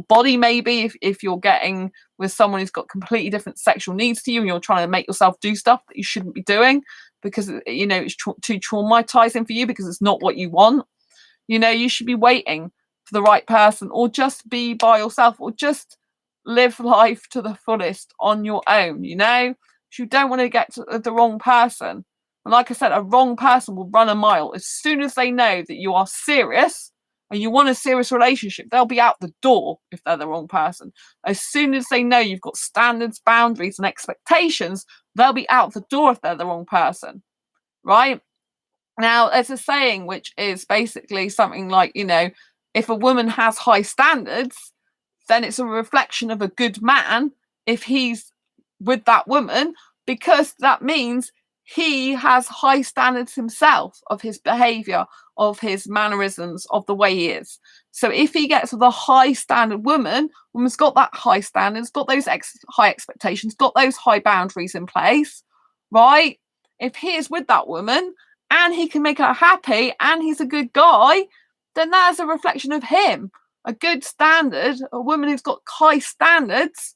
body, maybe if you're getting with someone who's got completely different sexual needs to you and you're trying to make yourself do stuff that you shouldn't be doing because it's too traumatizing for you, because it's not what you want. You should be waiting for the right person, or just be by yourself, or just live life to the fullest on your own. You don't want to get to the wrong person. And like I said, a wrong person will run a mile. As soon as they know that you are serious and you want a serious relationship, they'll be out the door if they're the wrong person. As soon as they know you've got standards, boundaries, and expectations, they'll be out the door if they're the wrong person, right? Now, there's a saying which is basically something like, if a woman has high standards, then it's a reflection of a good man if he's with that woman, because that means he has high standards himself of his behavior, of his mannerisms, of the way he is. So if he gets with a high standard woman's got that high standards, got those high expectations, got those high boundaries in place, right? If he is with that woman and he can make her happy and he's a good guy, then that's a reflection of him. A good standard, a woman who's got high standards,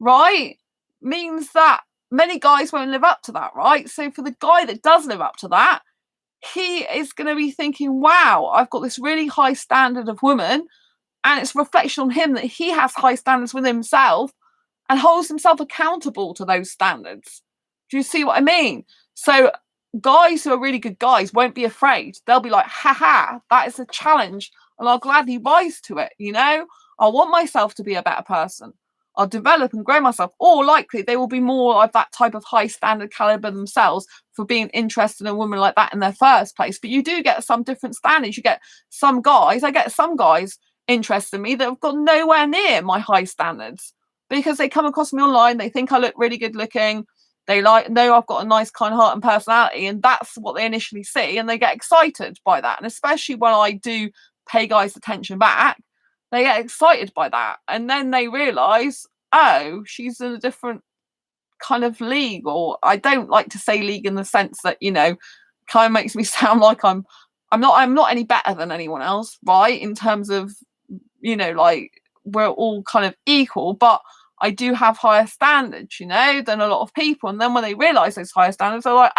right, means that many guys won't live up to that, right? So for the guy that does live up to that, he is going to be thinking, wow, I've got this really high standard of woman, and it's a reflection on him that he has high standards with himself and holds himself accountable to those standards. Do you see what I mean? So guys who are really good guys won't be afraid. They'll be like, haha, that is a challenge, and I'll gladly rise to it. I want myself to be a better person. I'll develop and grow myself. Or likely they will be more of that type of high standard caliber themselves for being interested in a woman like that in their first place. But you do get some different standards. I get some guys interested in me that have got nowhere near my high standards, because they come across me online, they think I look really good looking, they know I've got a nice kind heart and personality, and that's what they initially see, and they get excited by that. And especially when I do pay guys attention back, they get excited by that, and then they realize, oh, she's in a different kind of league. Or I don't like to say league in the sense that kind of makes me sound like I'm not any better than anyone else, right? In terms of like we're all kind of equal, but I do have higher standards, than a lot of people. And then when they realize those higher standards, they're like,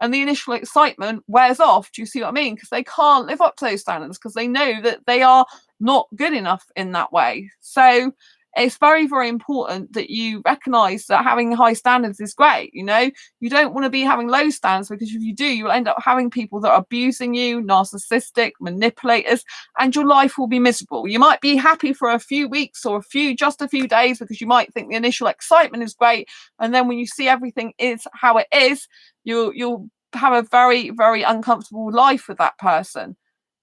and the initial excitement wears off. Do you see what I mean? Because they can't live up to those standards, because they know that they are not good enough in that way. So it's very, very important that you recognize that having high standards is great. You don't want to be having low standards, because if you do, you'll end up having people that are abusing you, narcissistic, manipulators, and your life will be miserable. You might be happy for a few weeks or just a few days, because you might think the initial excitement is great, and then when you see everything is how it is, you'll have a very, very uncomfortable life with that person.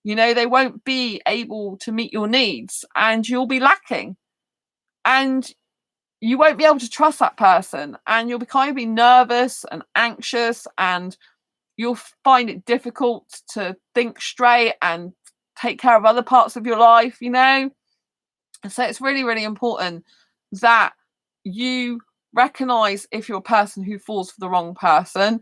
They won't be able to meet your needs, and you'll be lacking, and you won't be able to trust that person, and you'll be nervous and anxious, and you'll find it difficult to think straight and take care of other parts of your life. So it's really, really important that you recognize if you're a person who falls for the wrong person,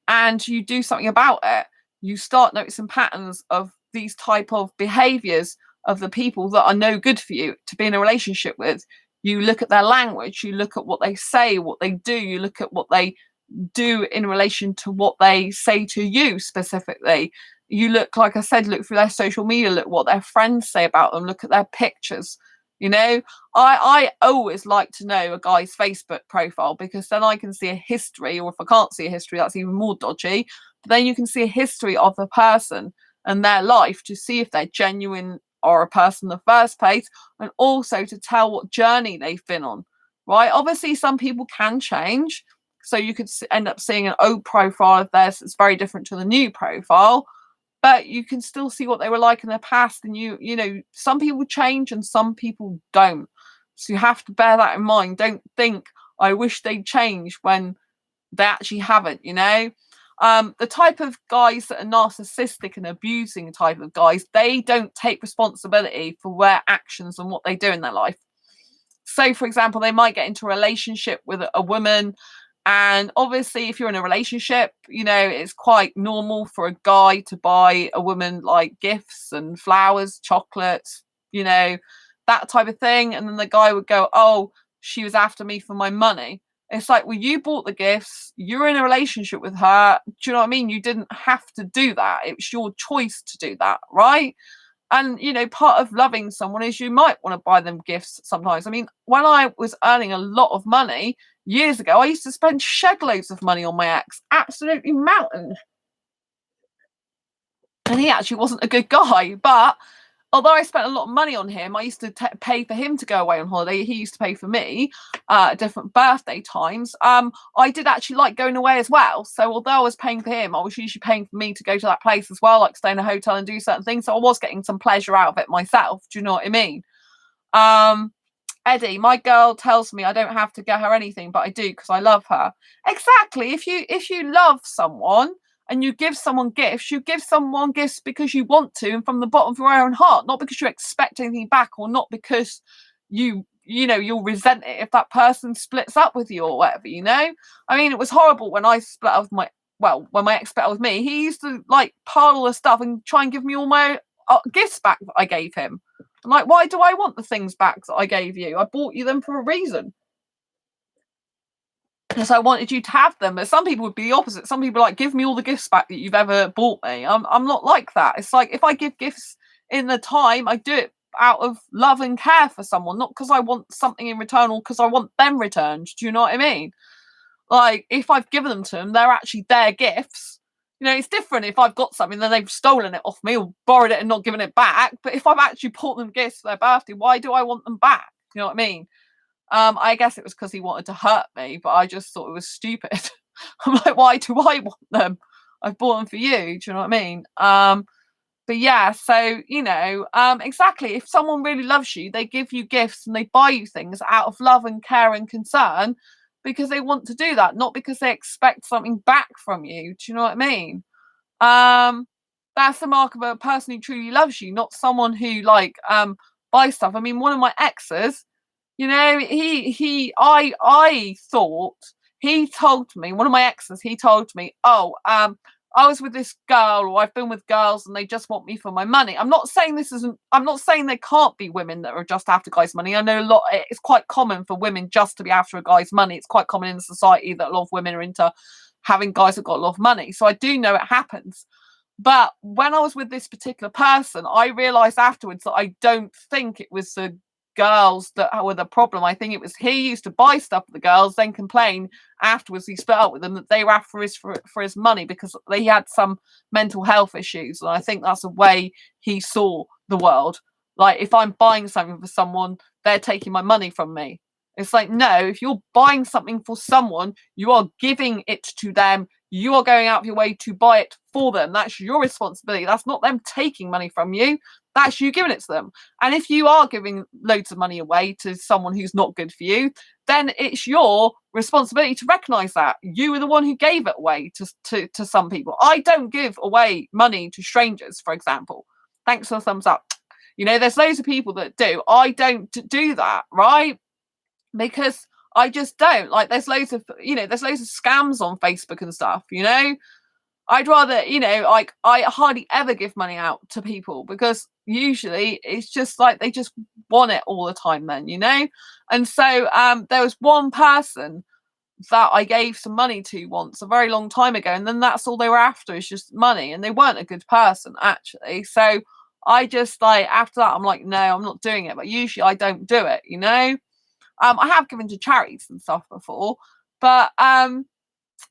and you do something about it. You start noticing patterns of these type of behaviors of the people that are no good for you to be in a relationship with. You look at their language, you look at what they say, what they do, you look at what they do in relation to what they say to you specifically. You look, like I said, look through their social media, look what their friends say about them, look at their pictures. I always like to know a guy's Facebook profile, because then I can see a history, or if I can't see a history, that's even more dodgy. But then you can see a history of the person and their life to see if they're genuine or a person in the first place, and also to tell what journey they've been on, right? Obviously, some people can change, so you could end up seeing an old profile of theirs that's very different to the new profile, but you can still see what they were like in the past. And some people change and some people don't. So you have to bear that in mind. Don't think, I wish they'd change, when they actually haven't. The type of guys that are narcissistic and abusing type of guys, they don't take responsibility for their actions and what they do in their life. So, for example, they might get into a relationship with a woman. And obviously, if you're in a relationship, it's quite normal for a guy to buy a woman like gifts and flowers, chocolates, that type of thing. And then the guy would go, oh, she was after me for my money. It's like, well, you bought the gifts. You're in a relationship with her. Do you know what I mean? You didn't have to do that. It was your choice to do that, right? And, part of loving someone is you might want to buy them gifts sometimes. I mean, when I was earning a lot of money years ago, I used to spend shed loads of money on my ex, absolutely mountain. And he actually wasn't a good guy. But although I spent a lot of money on him, I used to pay for him to go away on holiday. He used to pay for me at different birthday times. I did actually like going away as well. So although I was paying for him, I was usually paying for me to go to that place as well, like stay in a hotel and do certain things. So I was getting some pleasure out of it myself. Do you know what I mean? Eddie, my girl tells me I don't have to get her anything, but I do because I love her. Exactly. If you love someone and you give someone gifts, you give someone gifts because you want to and from the bottom of your own heart, not because you expect anything back or not because you'll resent it if that person splits up with you or whatever, I mean, it was horrible when I split up with when my ex split up with me. He used to like pile all the stuff and try and give me all my gifts back that I gave him. I'm like, why do I want the things back that I gave you? I bought you them for a reason. Because I wanted you to have them. But some people would be the opposite. Some people are like, give me all the gifts back that you've ever bought me. I'm not like that. It's like if I give gifts in the time, I do it out of love and care for someone, not because I want something in return or because I want them returned. Do you know what I mean? Like if I've given them to them, they're actually their gifts. It's different if I've got something, then they've stolen it off me or borrowed it and not given it back. But if I've actually bought them gifts for their birthday, why do I want them back? You know what I mean? I guess it was because he wanted to hurt me, but I just thought it was stupid. I'm like, why do I want them? I've bought them for you. Do you know what I mean? But yeah, so, exactly. If someone really loves you, they give you gifts and they buy you things out of love and care and concern because they want to do that, not because they expect something back from you. Do you know what I mean? That's the mark of a person who truly loves you, not someone who buys stuff. I mean, one of my exes, I thought he told me, one of my exes, he told me, oh, I was with this girl or I've been with girls and they just want me for my money. I'm not saying there can't be women that are just after guys' money. I know it's quite common for women just to be after a guy's money. It's quite common in society that a lot of women are into having guys that got a lot of money. So I do know it happens. But when I was with this particular person, I realized afterwards that I don't think it was the girls that were the problem. I think it was he used to buy stuff for the girls, then complain afterwards he split up with them that they were after for his money because he had some mental health issues. And I think that's the way he saw the world. Like if I'm buying something for someone, they're taking my money from me. It's like, no, if you're buying something for someone, you are giving it to them. You are going out of your way to buy it for them. That's your responsibility. That's not them taking money from you. That's you giving it to them. And if you are giving loads of money away to someone who's not good for you, then it's your responsibility to recognize that. You were the one who gave it away to some people. I don't give away money to strangers, for example. Thanks for the thumbs up. There's loads of people that do. I don't do that, right? Because I just don't. Like there's loads of scams on Facebook and stuff, I'd rather, I hardly ever give money out to people because usually it's just like they just want it all the time then, And so there was one person that I gave some money to once a very long time ago, and then that's all they were after is just money, and they weren't a good person actually. So I just after that I'm like, no, I'm not doing it. But usually I don't do it, I have given to charities and stuff before, but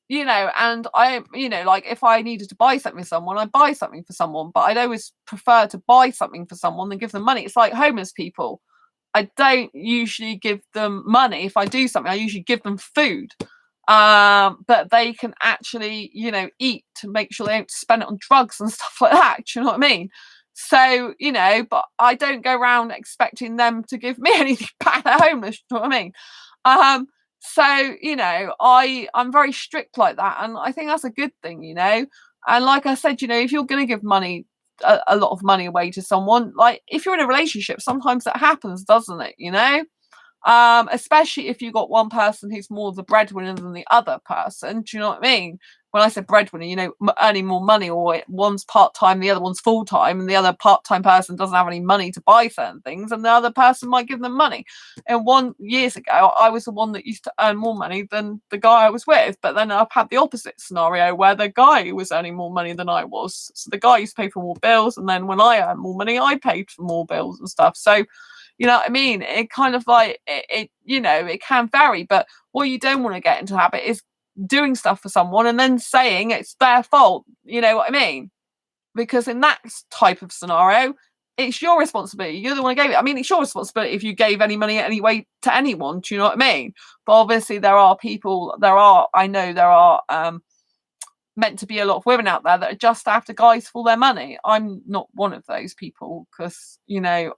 and I, if I needed to buy something for someone, I buy something for someone, but I'd always prefer to buy something for someone than give them money. It's like homeless people. I don't usually give them money. If I do something, I usually give them food that they can actually, eat to make sure they don't spend it on drugs and stuff like that. Do you know what I mean? So, but I don't go around expecting them to give me anything back. They're homeless. Do you know what I mean? So, I'm very strict like that, and I think that's a good thing, And like I said, if you're going to give money, a lot of money away to someone, like if you're in a relationship, sometimes that happens, doesn't it? Especially if you've got one person who's more the breadwinner than the other person. Do you know what I mean? When I said breadwinner, earning more money, or one's part-time, the other one's full-time, and the other part-time person doesn't have any money to buy certain things, and the other person might give them money. And years ago, I was the one that used to earn more money than the guy I was with, but then I've had the opposite scenario where the guy was earning more money than I was. So the guy used to pay for more bills, and then when I earned more money, I paid for more bills and stuff. So you know what I mean? It kind of like it can vary, but what you don't want to get into habit is doing stuff for someone and then saying it's their fault. You know what I mean? Because in that type of scenario, it's your responsibility. You're the one who gave it. I mean, it's your responsibility if you gave any money anyway to anyone. Do you know what I mean? But obviously, I know there are meant to be a lot of women out there that are just after guys for their money. I'm not one of those people because,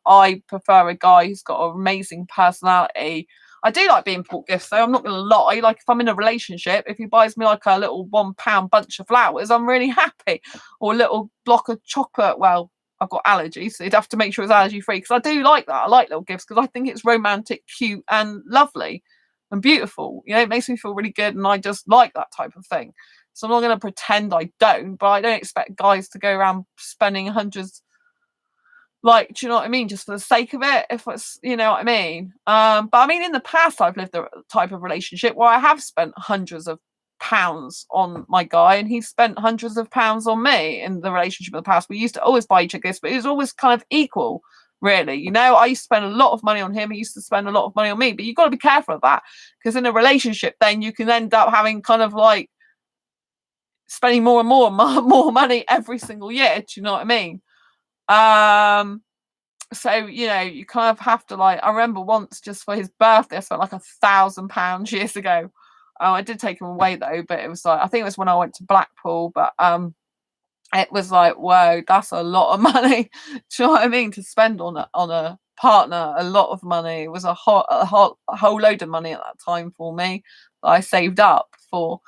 I prefer a guy who's got an amazing personality. I do like being bought gifts though, I'm not going to lie. Like if I'm in a relationship, if he buys me like a little £1 bunch of flowers, I'm really happy. Or a little block of chocolate. Well, I've got allergies, so you'd have to make sure it's allergy free because I do like that. I like little gifts because I think it's romantic, cute and lovely and beautiful. It makes me feel really good and I just like that type of thing. So I'm not going to pretend I don't, but I don't expect guys to go around spending hundreds, like, do you know what I mean? Just for the sake of it, if it's, you know what I mean? But I mean, in the past, I've lived a type of relationship where I have spent hundreds of pounds on my guy and he's spent hundreds of pounds on me in the relationship in the past. We used to always buy each other gifts, but it was always kind of equal, really. I used to spend a lot of money on him. He used to spend a lot of money on me, but you've got to be careful of that because in a relationship, then you can end up having kind of like, spending more and more money every single year. Do you know what I mean? So you kind of have to I remember once just for his birthday, I spent like £1,000 years ago. I did take him away though, but it was I think it was when I went to Blackpool, but it was like, whoa, that's a lot of money. Do you know what I mean? To spend on a partner, a lot of money. It was a whole load of money at that time for me that I saved up for.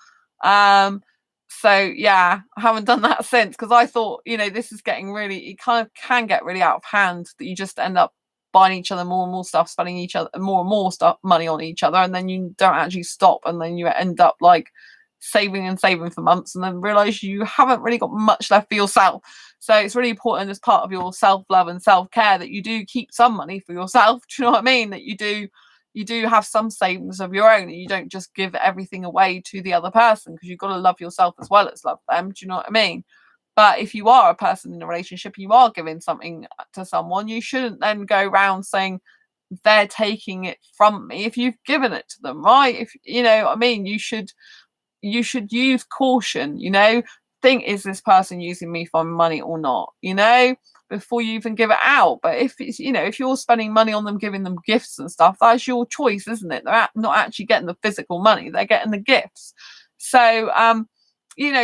So yeah, I haven't done that since because I thought, this is getting really, it kind of can get really out of hand that you just end up buying each other more and more stuff, spending each other more and more stuff, money on each other, and then you don't actually stop, and then you end up like saving and saving for months and then realize you haven't really got much left for yourself. So it's really important as part of your self-love and self-care that you do keep some money for yourself. Do you know what I mean? That you do have some savings of your own and you don't just give everything away to the other person because you've got to love yourself as well as love them. Do you know what I mean? But if you are a person in a relationship, you are giving something to someone, you shouldn't then go around saying they're taking it from me if you've given it to them, right? If you know what I mean, you should use caution, think, is this person using me for money or not, before you even give it out. But if it's, if you're spending money on them, giving them gifts and stuff, that's your choice, isn't it? They're not actually getting the physical money, they're getting the gifts. So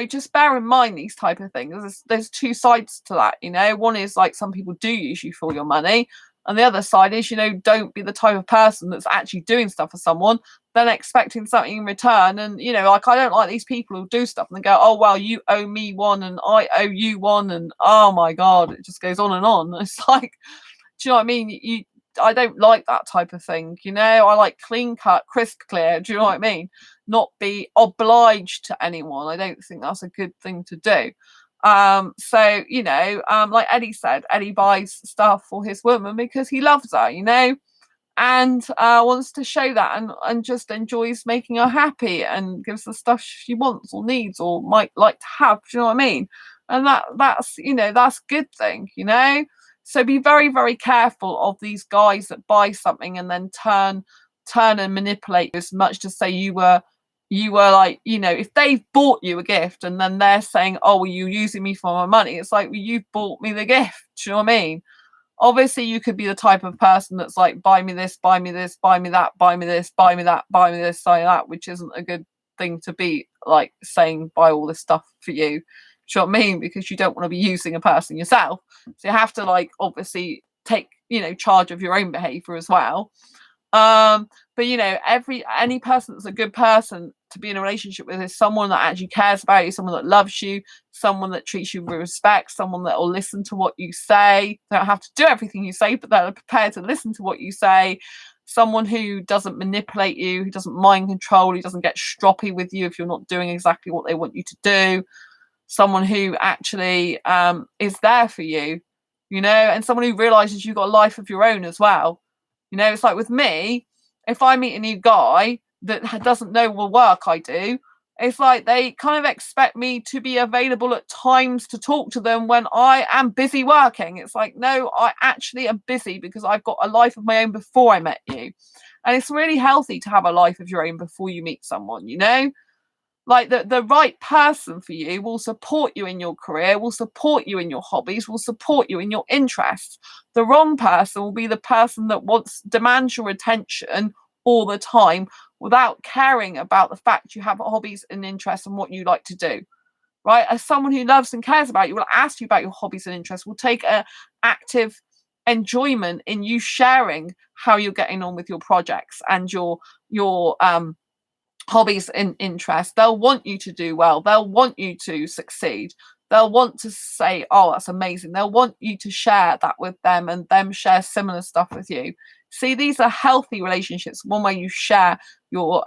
just bear in mind these type of things. There's two sides to that. One is like some people do use you for your money, and the other side is, don't be the type of person that's actually doing stuff for someone, then expecting something in return. And, like, I don't like these people who do stuff and they go, oh, well, you owe me one and I owe you one. And, oh, my God, it just goes on and on. It's like, do you know what I mean? I don't like that type of thing. I like clean cut, crisp, clear. Do you know what I mean? Not be obliged to anyone. I don't think that's a good thing to do. So like Eddie said, Eddie buys stuff for his woman because he loves her, and wants to show that and just enjoys making her happy and gives the stuff she wants or needs or might like to have. Do you know what I mean? And that's that's a good thing, so be very, very careful of these guys that buy something and then turn and manipulate as much to say you were like, if they've bought you a gift and then they're saying, oh, well, you're using me for my money. It's like, well, you've bought me the gift. Do you know what I mean? Obviously, you could be the type of person that's like, buy me this, buy me this, buy me that, buy me this, buy me that, buy me this, buy that, which isn't a good thing to be like saying, buy all this stuff for you. Do you know what I mean? Because you don't want to be using a person yourself. So you have to like obviously take, charge of your own behavior as well. But any person that's a good person to be in a relationship with is someone that actually cares about you, someone that loves you, someone that treats you with respect, someone that will listen to what you say. They don't have to do everything you say, but they're prepared to listen to what you say. Someone who doesn't manipulate you, who doesn't mind control, who doesn't get stroppy with you if you're not doing exactly what they want you to do. Someone who actually is there for you, and someone who realizes you've got a life of your own as well. It's like with me, if I meet a new guy that doesn't know the work I do, it's like they kind of expect me to be available at times to talk to them when I am busy working. It's like, no, I actually am busy because I've got a life of my own before I met you. And it's really healthy to have a life of your own before you meet someone, like the right person for you will support you in your career, will support you in your hobbies, will support you in your interests. The wrong person will be the person that demands your attention all the time without caring about the fact you have hobbies and interests and what you like to do. Right? As someone who loves and cares about you will ask you about your hobbies and interests, will take an active enjoyment in you sharing how you're getting on with your projects and your hobbies and interests. They'll want you to do well. They'll want you to succeed. They'll want to say, oh, that's amazing. They'll want you to share that with them and them share similar stuff with you. See, these are healthy relationships, one where you share your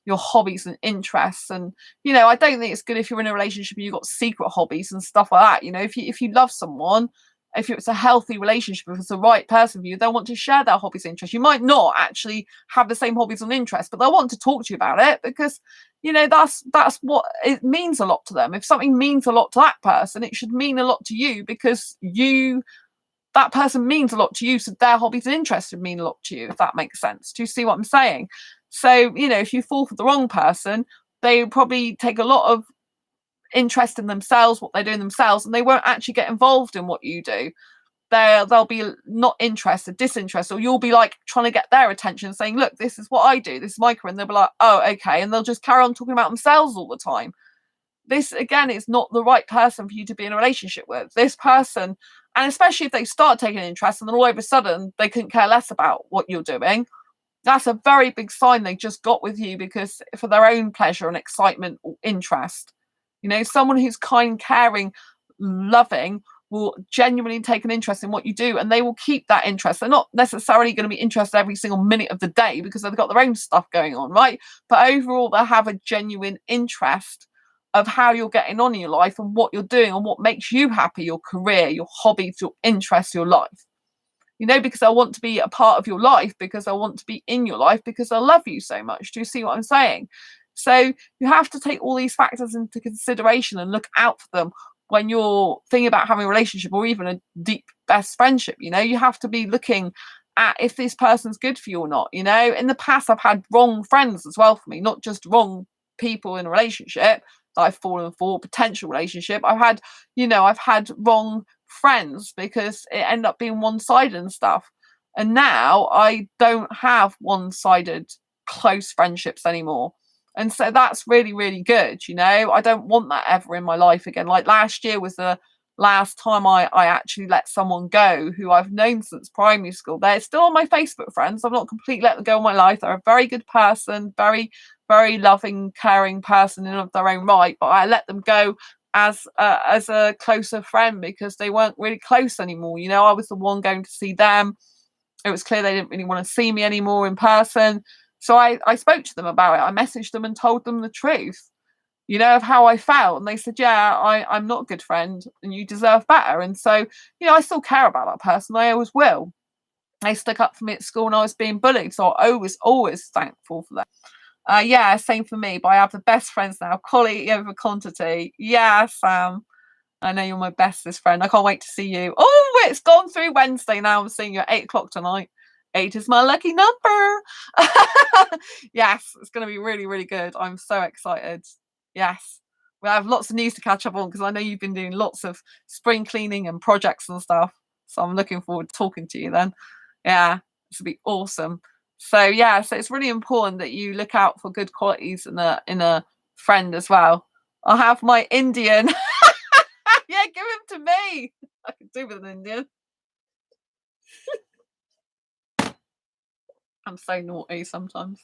hobbies and interests. And I don't think it's good if you're in a relationship and you've got secret hobbies and stuff like that. If you love someone, if it's a healthy relationship, if it's the right person for you, they'll want to share their hobbies and interests. You might not actually have the same hobbies and interests, but they'll want to talk to you about it because that's what it means a lot to them. If something means a lot to that person, it should mean a lot to you because that person means a lot to you, so their hobbies and interests would mean a lot to you, if that makes sense. Do you see what I'm saying? So if you fall for the wrong person, they probably take a lot of interest in themselves, what they're doing themselves, and they won't actually get involved in what you do. They'll be not interested, disinterested, or you'll be like trying to get their attention, saying, look, this is what I do, this is my career, and they'll be like, oh, okay, and they'll just carry on talking about themselves all the time. This again is not the right person for you to be in a relationship with. This person, and especially if they start taking interest and then all of a sudden they couldn't care less about what you're doing, that's a very big sign they just got with you because for their own pleasure and excitement or interest. Someone who's kind, caring, loving will genuinely take an interest in what you do, and they will keep that interest. They're not necessarily going to be interested every single minute of the day because they've got their own stuff going on, right? But overall, they'll have a genuine interest of how you're getting on in your life and what you're doing and what makes you happy, your career, your hobbies, your interests, your life. Because I want to be a part of your life, because I want to be in your life, because I love you so much. Do you see what I'm saying? So you have to take all these factors into consideration and look out for them when you're thinking about having a relationship or even a deep best friendship. You have to be looking at if this person's good for you or not. In the past, I've had wrong friends as well for me, not just wrong people in a relationship that I've fallen for, potential relationship. I've had wrong friends because it ended up being one-sided and stuff. And now I don't have one-sided close friendships anymore. And so that's really, really good. I don't want that ever in my life again. Like last year was the last time I actually let someone go who I've known since primary school. They're still on my Facebook friends. I've not completely let them go in my life. They're a very good person, very, very loving, caring person in of their own right. But I let them go as a closer friend because they weren't really close anymore. I was the one going to see them. It was clear they didn't really want to see me anymore in person. So I spoke to them about it. I messaged them and told them the truth, of how I felt. And they said, yeah, I'm not a good friend and you deserve better. And so, I still care about that person. I always will. They stuck up for me at school and I was being bullied. So I always thankful for that. Yeah, same for me. But I have the best friends now. Quality over quantity. Yeah, Sam. I know you're my bestest friend. I can't wait to see you. Oh, it's gone through Wednesday now. I'm seeing you at 8 o'clock tonight. 8 is my lucky number. Yes, it's going to be really, really good. I'm so excited. Yes. We have lots of news to catch up on because I know you've been doing lots of spring cleaning and projects and stuff. So I'm looking forward to talking to you then. Yeah, this will be awesome. So yeah, so it's really important that you look out for good qualities in a friend as well. I'll have my Indian. Yeah, give him to me. I can do with an Indian. I'm so naughty sometimes.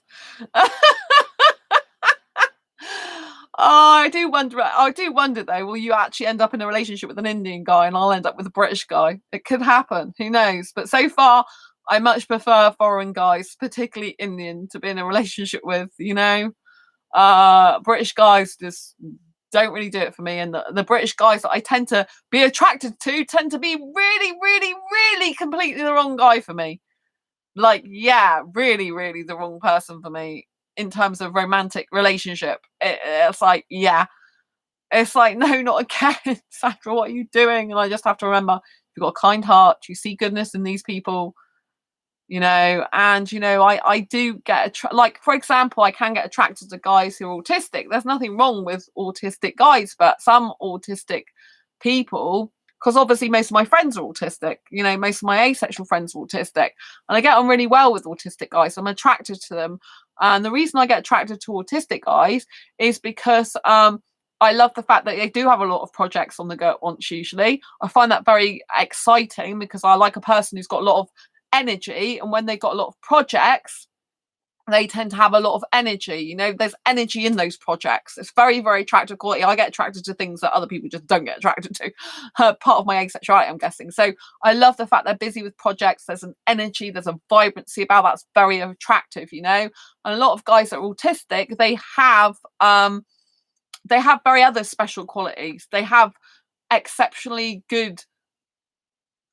Oh, I do wonder though, will you actually end up in a relationship with an Indian guy and I'll end up with a British guy? It could happen, who knows? But so far, I much prefer foreign guys, particularly Indian, to be in a relationship with, British guys just don't really do it for me. And the British guys that I tend to be attracted to tend to be really, really, really completely the wrong guy for me. Like, yeah, really, really the wrong person for me in terms of romantic relationship. It's like, yeah, it's like, no, not again. Sandra, what are you doing? And I just have to remember, you've got a kind heart, you see goodness in these people, and I do get like, for example, I can get attracted to guys who are autistic. There's nothing wrong with autistic guys, but some autistic people, because obviously most of my friends are autistic, most of my asexual friends are autistic, and I get on really well with autistic guys, so I'm attracted to them. And the reason I get attracted to autistic guys is because I love the fact that they do have a lot of projects on the go at once. Usually I find that very exciting because I like a person who's got a lot of energy, and when they've got a lot of projects, they tend to have a lot of energy. There's energy in those projects. It's very, very attractive quality. I get attracted to things that other people just don't get attracted to. Part of my asexuality, I'm guessing. So I love the fact they're busy with projects. There's an energy, there's a vibrancy about that's very attractive. And a lot of guys that are autistic, they have very other special qualities. They have exceptionally good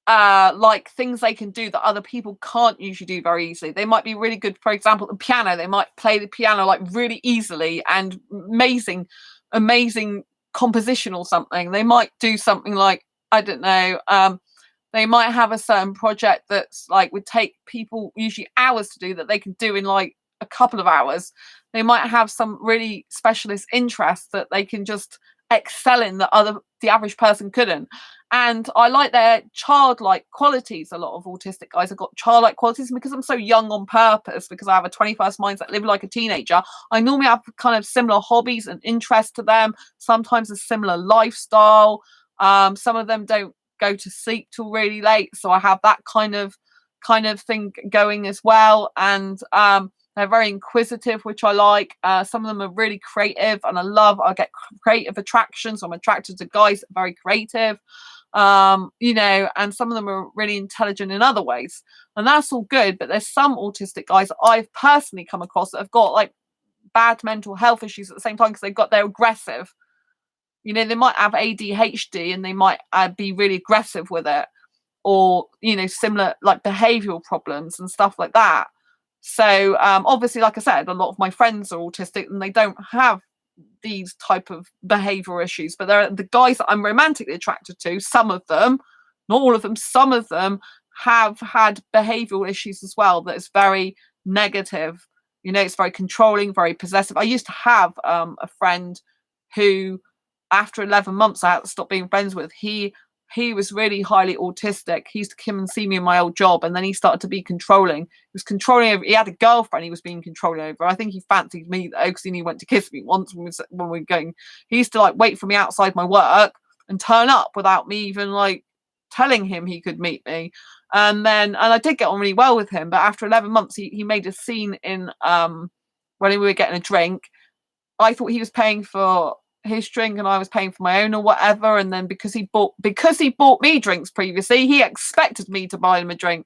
like things they can do that other people can't usually do very easily. They might be really good, for example, the piano. They might play the piano like really easily and amazing composition or something. They might do something like, I don't know, they might have a certain project that's like would take people usually hours to do that they can do in like a couple of hours. They might have some really specialist interests that they can just excel in that the average person couldn't. And I like their childlike qualities. A lot of autistic guys have got childlike qualities, and because I'm so young on purpose, because I have a 21st mindset, live like a teenager, I normally have kind of similar hobbies and interests to them, sometimes a similar lifestyle. Some of them don't go to sleep till really late, so I have that kind of thing going as well. And they're very inquisitive, which I like. Some of them are really creative, and I get creative attraction, so I'm attracted to guys that are very creative. And some of them are really intelligent in other ways, and that's all good. But there's some autistic guys that I've personally come across that have got like bad mental health issues at the same time, because they're aggressive. They might have ADHD and they might be really aggressive with it, or similar like behavioral problems and stuff like that. So obviously, like I said, a lot of my friends are autistic and they don't have these type of behavioral issues, but they're the guys that I'm romantically attracted to. Some of them, not all of them, some of them have had behavioral issues as well that is very negative. It's very controlling, very possessive. I used to have a friend who, after 11 months, I had to stop being friends with. He was really highly autistic. He used to come and see me in my old job, and then he started to be controlling. He was controlling over. He had a girlfriend he was being controlling over. I think he fancied me though, because he went to kiss me once when we were going. He used to like wait for me outside my work and turn up without me even like telling him he could meet me. And I did get on really well with him. But after 11 months, he made a scene in when we were getting a drink. I thought he was paying for his drink and I was paying for my own or whatever, and then because he bought me drinks previously, he expected me to buy him a drink.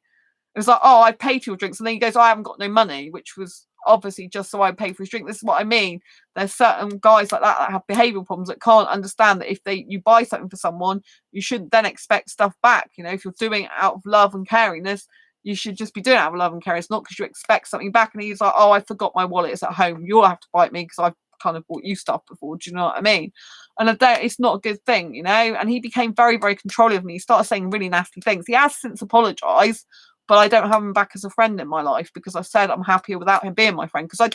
It was like, oh, I paid for your drinks, and then he goes, I haven't got no money, which was obviously just so I pay for his drink. This is what I mean. There's certain guys like that have behavioural problems that can't understand that if you buy something for someone, you shouldn't then expect stuff back. If you're doing it out of love and caringness, you should just be doing it out of love and caringness, not because you expect something back. And he's like, oh, I forgot my wallet, it's at home, you'll have to buy it me because I've kind of bought you stuff before. Do you know what I mean? And it's not a good thing, and he became very, very controlling of me. He started saying really nasty things. He has since apologized, but I don't have him back as a friend in my life, because I said I'm happier without him being my friend, because I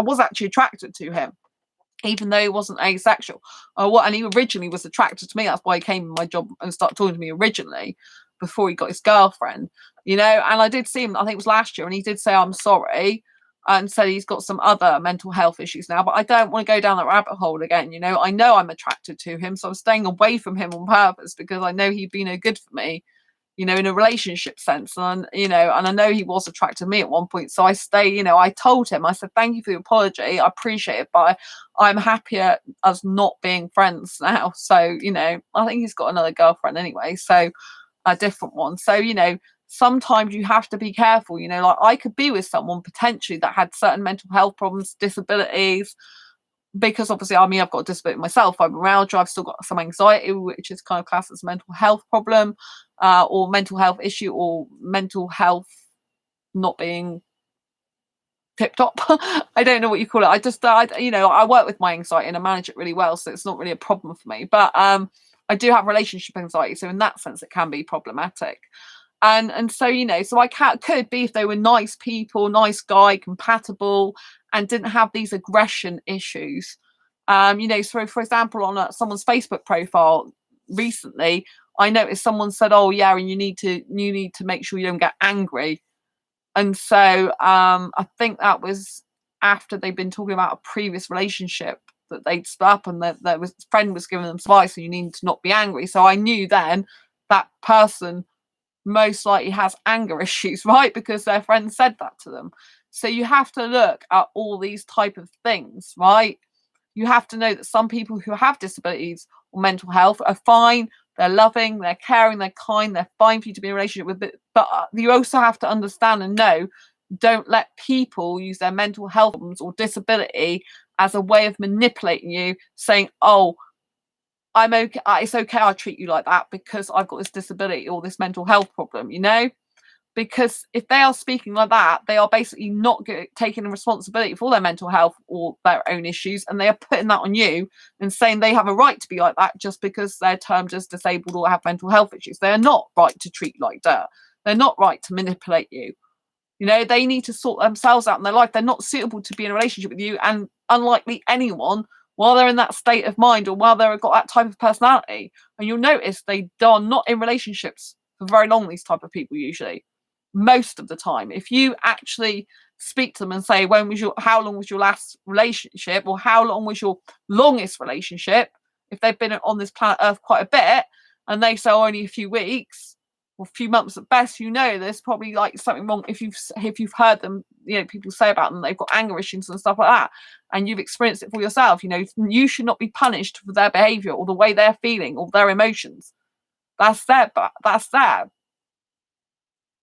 was actually attracted to him, even though he wasn't asexual. And he originally was attracted to me. That's why he came in my job and started talking to me originally, before he got his girlfriend. And I did see him, I think it was last year, and he did say I'm sorry, and said he's got some other mental health issues now. But I don't want to go down that rabbit hole again. I know I'm attracted to him, so I'm staying away from him on purpose, because I know he'd be no good for me. in a relationship sense. And, and I know he was attracted to me at one point. So I told him, I said, thank you for the apology. I appreciate it, but I'm happier as not being friends now. So, I think he's got another girlfriend anyway. So a different one. So, sometimes you have to be careful, like I could be with someone potentially that had certain mental health problems, disabilities, because obviously, I've got a disability myself, fibromyalgia, I've still got some anxiety, which is kind of classed as a mental health problem, or mental health issue, or mental health not being tip top. I don't know what you call it. I work with my anxiety and I manage it really well, so it's not really a problem for me. But I do have relationship anxiety, so in that sense, it can be problematic. And so so I could be, if they were nice people, nice guy, compatible, and didn't have these aggression issues. So for example, on someone's Facebook profile recently, I noticed someone said, "Oh yeah, and you need to make sure you don't get angry." And so I think that was after they'd been talking about a previous relationship that they'd split up, and that was friend was giving them advice, so you need to not be angry. So I knew then that person most likely has anger issues, right? Because their friend said that to them. So you have to look at all these type of things, right? You have to know that some people who have disabilities or mental health are fine, they're loving, they're caring, they're kind, they're fine for you to be in a relationship with. But you also have to understand and know, don't let people use their mental health problems or disability as a way of manipulating you, saying, "Oh, I'm okay. It's okay. I'll treat you like that because I've got this disability or this mental health problem," because if they are speaking like that, they are basically not taking responsibility for their mental health or their own issues. And they are putting that on you and saying they have a right to be like that just because they're termed as disabled or have mental health issues. They are not right to treat like dirt. They're not right to manipulate you. They need to sort themselves out in their life. They're not suitable to be in a relationship with you. And unlikely anyone, while they're in that state of mind or while they've got that type of personality, and you'll notice they are not in relationships for very long, these type of people usually, most of the time. If you actually speak to them and say, how long was your last relationship, or how long was your longest relationship, if they've been on this planet Earth quite a bit, and they say only a few weeks or a few months at best, there's probably like something wrong. If you've heard them, people say about them, they've got anger issues and stuff like that, and you've experienced it for yourself, you should not be punished for their behavior or the way they're feeling or their emotions. That's their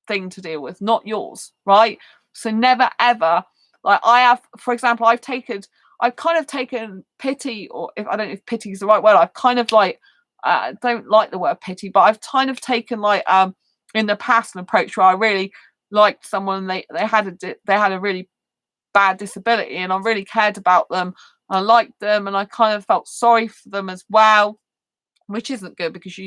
thing to deal with, not yours, right? So never ever, like I have, for example, I've kind of taken pity, or if I don't know if pity is the right word, I've kind of like don't like the word pity, but I've kind of taken like in the past an approach where I really liked someone, they had a really bad disability, and I really cared about them, I liked them, and I kind of felt sorry for them as well, which isn't good, because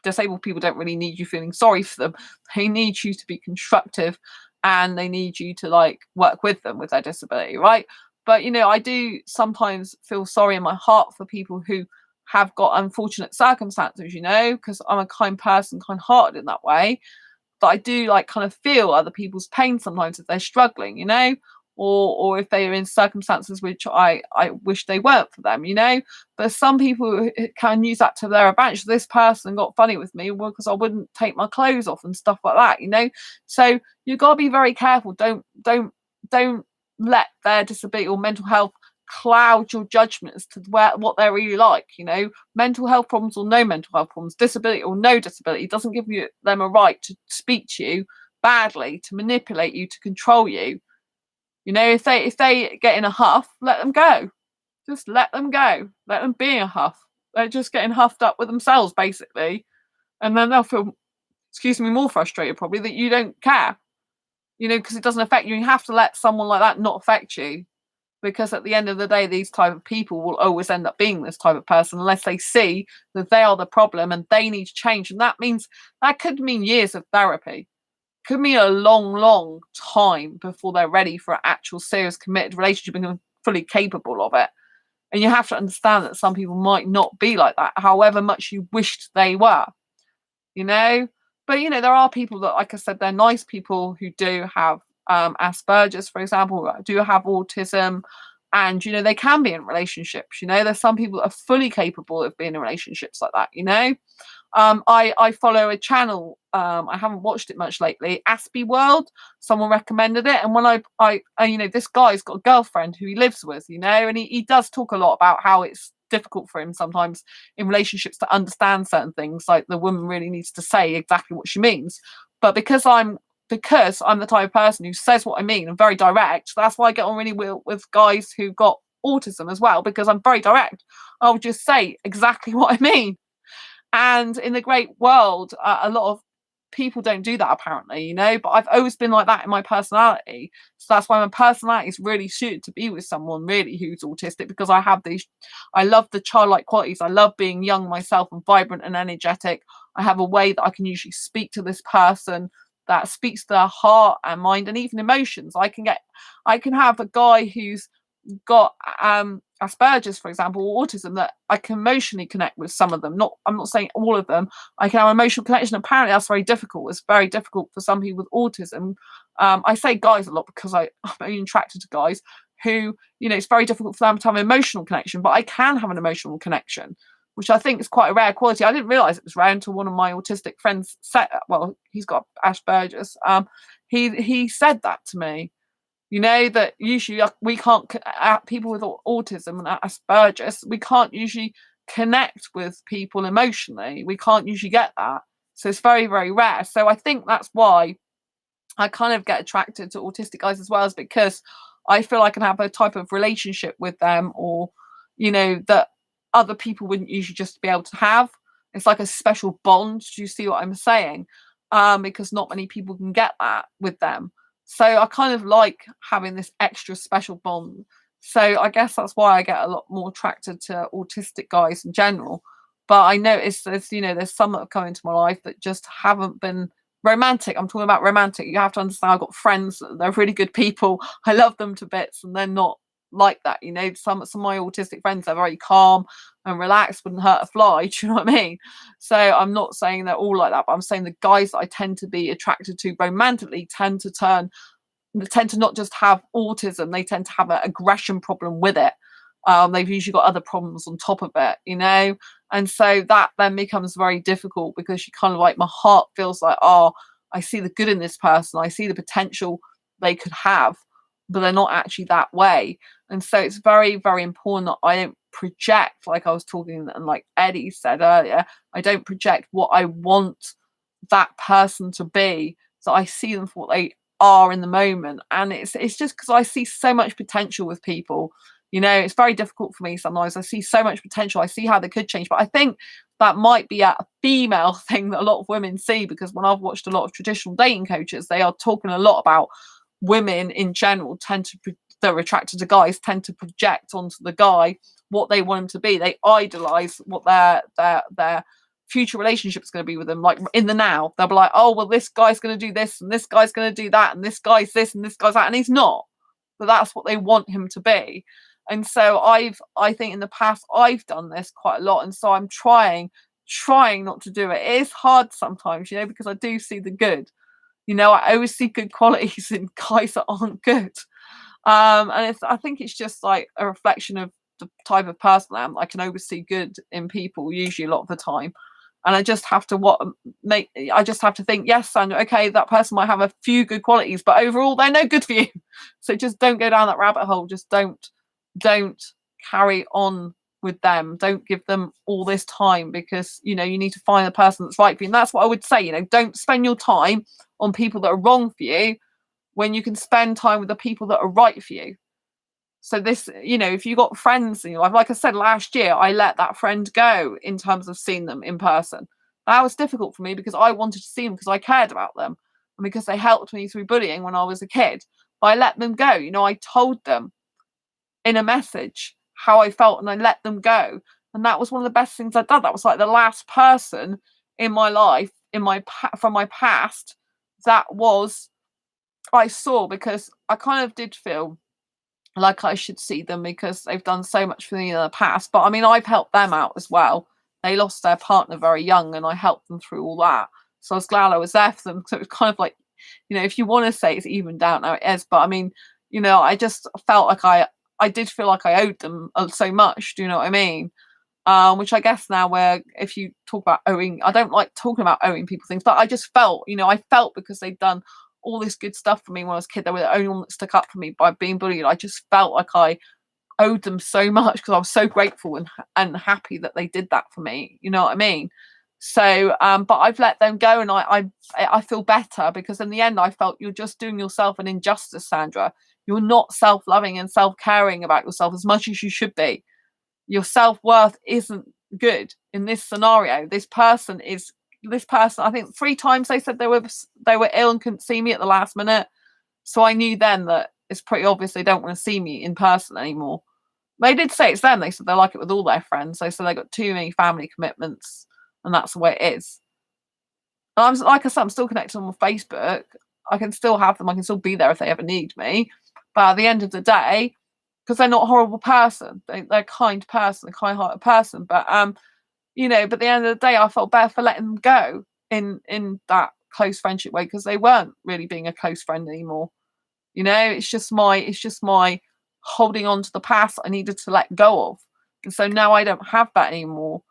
disabled people don't really need you feeling sorry for them. They need you to be constructive, and they need you to like work with them with their disability, right? But I do sometimes feel sorry in my heart for people who have got unfortunate circumstances, because I'm a kind person, kind-hearted in that way. But I do like kind of feel other people's pain sometimes if they're struggling, or if they are in circumstances which I wish they weren't for them, But some people can use that to their advantage. This person got funny with me because I wouldn't take my clothes off and stuff like that, So you got to be very careful. Don't let their disability or mental health cloud your judgment as to what they're really like. Mental health problems or no mental health problems, disability or no disability, doesn't give them a right to speak to you badly, to manipulate you, to control you. If they get in a huff, let them go. Just let them go. Let them be in a huff. They're just getting huffed up with themselves, basically. And then they'll feel, excuse me, more frustrated probably that you don't care. Because it doesn't affect you. You have to let someone like that not affect you. Because at the end of the day, these type of people will always end up being this type of person unless they see that they are the problem and they need to change. And that could mean years of therapy. Could mean a long time before they're ready for an actual serious committed relationship and fully capable of it. And you have to understand that some people might not be like that, however much you wished they were, But, there are people that, like I said, they're nice people who do have Asperger's, for example, do have autism, and, they can be in relationships, There's some people that are fully capable of being in relationships like that, I follow a channel. I haven't watched it much lately. Aspie World. Someone recommended it, and when this guy's got a girlfriend who he lives with, and he does talk a lot about how it's difficult for him sometimes in relationships to understand certain things. Like the woman really needs to say exactly what she means, but because I'm the type of person who says what I mean and very direct. That's why I get on really well with guys who got autism as well, because I'm very direct. I'll just say exactly what I mean. And in the great world, a lot of people don't do that apparently, but I've always been like that in my personality. So that's why my personality is really suited to be with someone really who's autistic, because I love the childlike qualities. I love being young myself and vibrant and energetic. I have a way that I can usually speak to this person that speaks to their heart and mind and even emotions. I can have a guy who's got Asperger's, for example, or autism, that I can emotionally connect with some of them. I'm not saying all of them. I can have an emotional connection. Apparently, that's very difficult. It's very difficult for some people with autism. I say guys a lot because I'm only attracted to guys who, it's very difficult for them to have an emotional connection. But I can have an emotional connection, which I think is quite a rare quality. I didn't realize it was rare until one of my autistic friends said, well, he's got Asperger's. He said that to me. That usually we can't, people with autism and Asperger's, we can't usually connect with people emotionally. We can't usually get that. So it's very, very rare. So I think that's why I kind of get attracted to autistic guys as well, is because I feel I can have a type of relationship with them, or, that other people wouldn't usually just be able to have. It's like a special bond. Do you see what I'm saying? Because not many people can get that with them. So I kind of like having this extra special bond. So I guess that's why I get a lot more attracted to autistic guys in general. But I notice there's some that have come into my life that just haven't been romantic. I'm talking about romantic. You have to understand, I've got friends, they're really good people. I love them to bits, and they're not like that. Some of my autistic friends are very calm and relaxed, wouldn't hurt a fly. Do you know what I mean? So I'm not saying they're all like that, but I'm saying the guys that I tend to be attracted to romantically tend to not just have autism, they tend to have an aggression problem with it. They've usually got other problems on top of it, and so that then becomes very difficult, because you kind of like, my heart feels like, oh, I see the good in this person, I see the potential they could have, but they're not actually that way. And so it's very, very important that I don't project, like I was talking, and like Eddie said earlier, I don't project what I want that person to be. So I see them for what they are in the moment. And it's just because I see so much potential with people. It's very difficult for me sometimes. I see so much potential. I see how they could change. But I think that might be a female thing that a lot of women see, because when I've watched a lot of traditional dating coaches, they are talking a lot about women in general that are attracted to guys tend to project onto the guy what they want him to be. They idolize what their future relationship is going to be with them. Like in the now, they'll be like, oh, well, this guy's going to do this, and this guy's going to do that, and this guy's this, and this guy's that, and he's not. But that's what they want him to be. And so I think in the past I've done this quite a lot, and so I'm trying not to do it. It is hard sometimes, because I do see the good. I always see good qualities in guys that aren't good. And I think it's just like a reflection of the type of person I am. I can always see good in people, usually a lot of the time. And I just have to think, yes, Sandra, okay, that person might have a few good qualities, but overall they're no good for you. So just don't go down that rabbit hole. Just don't carry on with them. Don't give them all this time, because you need to find the person that's right for you. And that's what I would say. Don't spend your time on people that are wrong for you when you can spend time with the people that are right for you. So this, if you got friends in your life, like I said last year, I let that friend go in terms of seeing them in person. That was difficult for me, because I wanted to see them because I cared about them, and because they helped me through bullying when I was a kid. But I let them go. I told them in a message how I felt, and I let them go. And that was one of the best things I'd done. That was like the last person in my life, from my past, that I saw, because I kind of did feel like I should see them because they've done so much for me in the past. But I mean, I've helped them out as well. They lost their partner very young, and I helped them through all that. So I was glad I was there for them. So it was kind of like, if you want to say it's evened out, now it is. But I mean, I just felt like I did feel like I owed them so much. Do you know what I mean? which I guess now where if you talk about owing, I don't like talking about owing people things, but I just felt, I felt because they'd done all this good stuff for me when I was a kid, they were the only one that stuck up for me by being bullied. I just felt like I owed them so much because I was so grateful and happy that they did that for me. You know what I mean? So, but I've let them go, and I feel better because in the end I felt you're just doing yourself an injustice, Sandra. You're not self-loving and self-caring about yourself as much as you should be. Your self-worth isn't good in this scenario. This person, I think 3 times they said they were ill and couldn't see me at the last minute. So I knew then that it's pretty obvious they don't want to see me in person anymore. They did say it's them. They said they like it with all their friends. They said they got too many family commitments, and that's the way it is. And I'm like I said, I'm still connected on Facebook. I can still have them. I can still be there if they ever need me. But at the end of the day, because they're not a horrible person, they're a kind person, a kind-hearted person. But but at the end of the day, I felt better for letting them go in that close friendship way because they weren't really being a close friend anymore. It's just my holding on to the past I needed to let go of. And so now I don't have that anymore.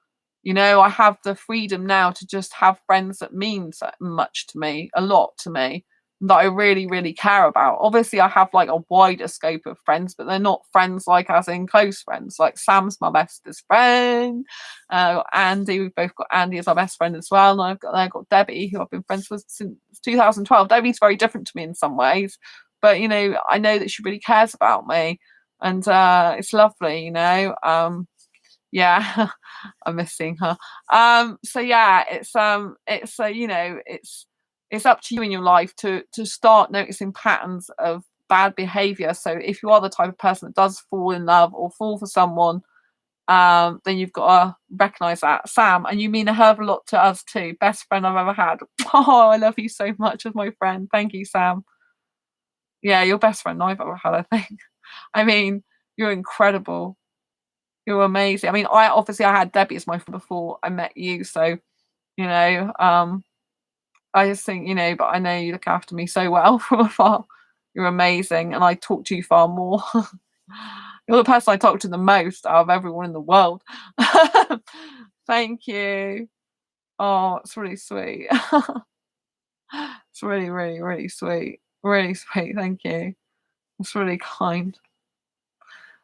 I have the freedom now to just have friends that mean so much to me, a lot to me, that I really, really care about. Obviously, I have like a wider scope of friends, but they're not friends like as in close friends. Like Sam's my bestest friend. Andy, we've both got Andy as our best friend as well. And I've got Debbie, who I've been friends with since 2012. Debbie's very different to me in some ways, but I know that she really cares about me, and it's lovely. Yeah. I'm missing her. So yeah, it's it's up to you in your life to start noticing patterns of bad behavior. So if you are the type of person that does fall in love or fall for someone, then you've got to recognize that. Sam, and you mean a hell of a lot to us too. Best friend I've ever had. Oh, I love you so much as my friend. Thank you, Sam. Yeah, your best friend I've ever had, I think. I mean, you're incredible. You're amazing. I mean, I had Debbie as my friend before I met you, so I just think but I know you look after me so well from afar. You're amazing, and I talk to you far more. You're the person I talk to the most out of everyone in the world. Thank you. Oh, it's really sweet. It's really, really, really sweet. Really sweet. Thank you. It's really kind.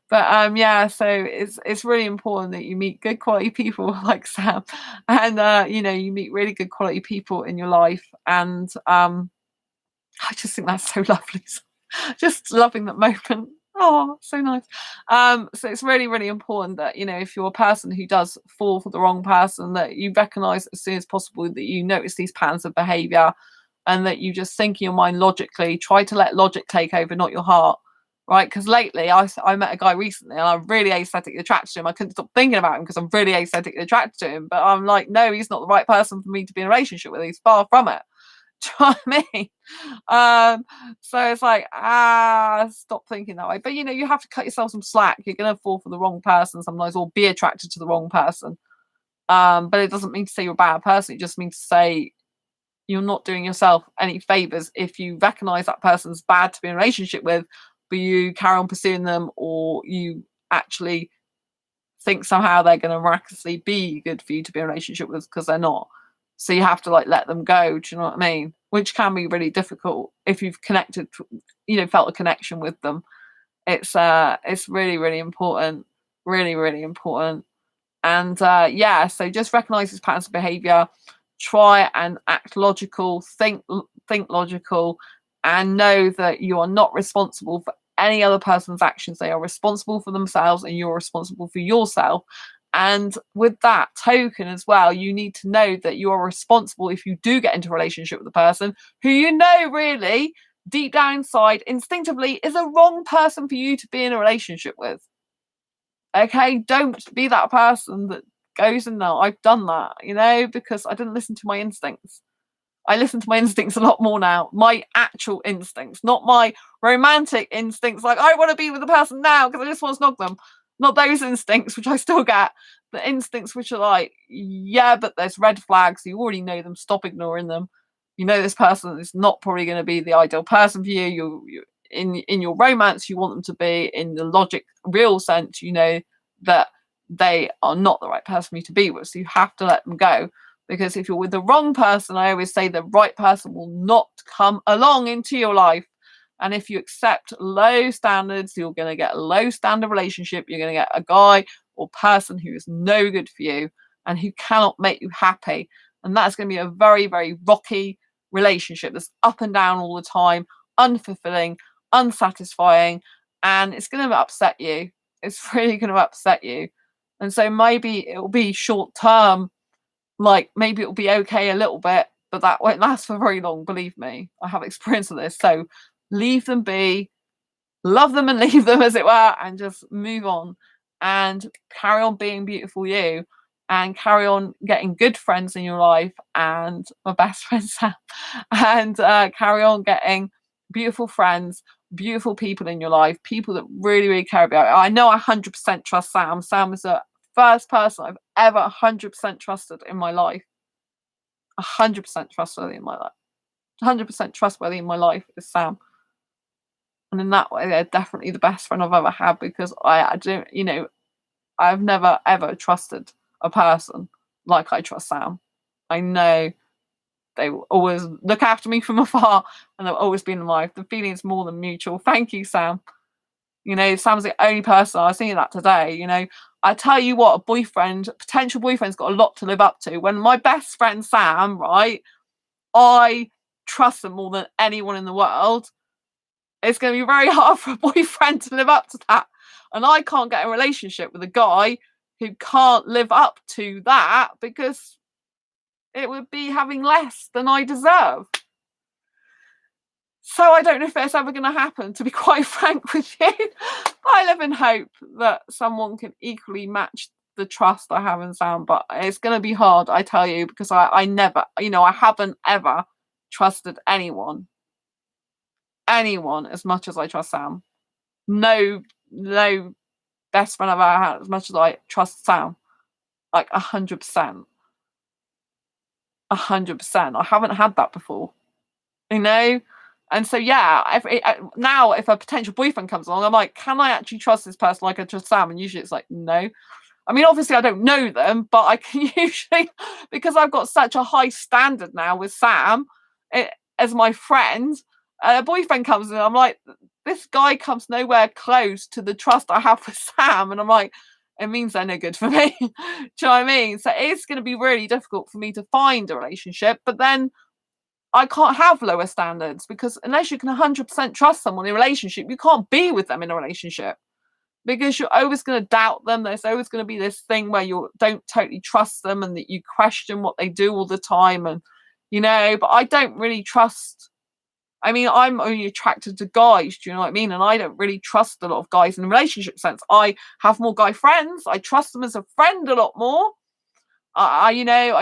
But yeah, so it's really important that you meet good quality people like Sam, and you meet really good quality people in your life, and I just think that's so lovely. Just loving that moment. Oh, so nice. So it's really, really important that if you're a person who does fall for the wrong person, that you recognise as soon as possible that you notice these patterns of behaviour, and that you just think in your mind logically. Try to let logic take over, not your heart. Right, because lately I met a guy recently and I'm really aesthetically attracted to him. I couldn't stop thinking about him because I'm really aesthetically attracted to him. But I'm like, no, he's not the right person for me to be in a relationship with. He's far from it. Do you know what I mean? So it's like, stop thinking that way. But you have to cut yourself some slack. You're gonna fall for the wrong person sometimes, or be attracted to the wrong person. But it doesn't mean to say you're a bad person. It just means to say you're not doing yourself any favors if you recognize that person's bad to be in a relationship with, but you carry on pursuing them, or you actually think somehow they're going to miraculously be good for you to be in a relationship with, because they're not. So you have to let them go. Do you know what I mean? Which can be really difficult if you've connected, felt a connection with them. It's really, really important, really, really important. And so just recognize these patterns of behavior, try and act logical, think logical, and know that you are not responsible for any other person's actions. They are responsible for themselves, and you're responsible for yourself. And with that token as well, you need to know that you are responsible if you do get into a relationship with a person who really deep down inside instinctively is a wrong person for you to be in a relationship with. Okay, don't be that person that goes in there. I've done that, because I didn't listen to my instincts. I listen to my instincts a lot more now. My actual instincts, not my romantic instincts. Like, I want to be with the person now because I just want to snog them. Not those instincts, which I still get. The instincts which are like, yeah, but there's red flags. You already know them. Stop ignoring them. This person is not probably going to be the ideal person for you. You in your romance, you want them to be in the logic, real sense. That they are not the right person for you to be with. So you have to let them go. Because if you're with the wrong person, I always say the right person will not come along into your life. And if you accept low standards, you're going to get a low standard relationship. You're going to get a guy or person who is no good for you and who cannot make you happy. And that's going to be a very, very rocky relationship that's up and down all the time, unfulfilling, unsatisfying, and it's going to upset you. It's really going to upset you. And so maybe it will be short term, like maybe it'll be okay a little bit, but that won't last for very long. Believe me, I have experience of this. So leave them be, love them and leave them, as it were, and just move on and carry on being beautiful you, and carry on getting good friends in your life, and my best friend Sam, and carry on getting beautiful friends, beautiful people in your life, people that really, really care about you. I know I 100% trust Sam. Sam is the first person I've ever 100% trusted in my life. 100% trustworthy in my life. 100% trustworthy in my life is Sam. And in that way, they're definitely the best friend I've ever had, because I don't, I've never ever trusted a person like I trust Sam. I know they will always look after me from afar, and they'll always be in my life. The feeling's more than mutual. Thank you, Sam. Sam's the only person. I was thinking that today. I tell you what, potential boyfriend's got a lot to live up to. When my best friend Sam, right, I trust them more than anyone in the world. It's going to be very hard for a boyfriend to live up to that. And I can't get a relationship with a guy who can't live up to that, because it would be having less than I deserve. So I don't know if it's ever going to happen, to be quite frank with you. I live in hope that someone can equally match the trust I have in Sam, but it's going to be hard, I tell you, because I never, I haven't ever trusted anyone as much as I trust Sam. No best friend I've ever had as much as I trust Sam. Like 100%. 100%. I haven't had that before. And so, yeah, if a potential boyfriend comes along, I'm like, can I actually trust this person like I trust Sam? And usually it's like, no. I mean, obviously I don't know them, but I can usually, because I've got such a high standard now with Sam as my friend, a boyfriend comes in, I'm like, this guy comes nowhere close to the trust I have for Sam. And I'm like, it means they're no good for me. Do you know what I mean? So it's going to be really difficult for me to find a relationship, but then I can't have lower standards, because unless you can 100% trust someone in a relationship, you can't be with them in a relationship, because you're always going to doubt them. There's always going to be this thing where you don't totally trust them and that you question what they do all the time. And, but I don't really trust. I mean, I'm only attracted to guys, do you know what I mean? And I don't really trust a lot of guys in a relationship sense. I have more guy friends. I trust them as a friend a lot more. I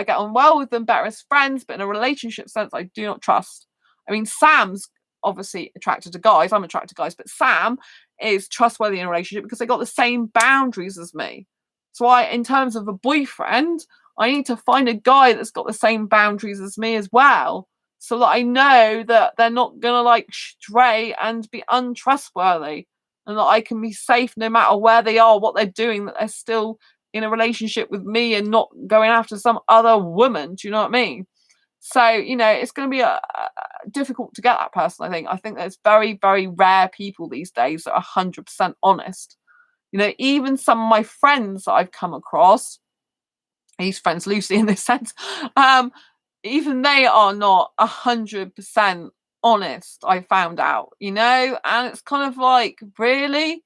get on well with them better as friends, but in a relationship sense, I do not trust. I mean, Sam's obviously attracted to guys. I'm attracted to guys, but Sam is trustworthy in a relationship because they got the same boundaries as me. So in terms of a boyfriend, I need to find a guy that's got the same boundaries as me as well, so that I know that they're not gonna stray and be untrustworthy, and that I can be safe no matter where they are, what they're doing, that they're still in a relationship with me and not going after some other woman. Do you know what I mean? So, it's going to be difficult to get that person, I think. I think there's very, very rare people these days that are 100% honest. Even some of my friends that I've come across, these friends loosely in this sense, even they are not 100% honest, I found out, and it's kind of like, really?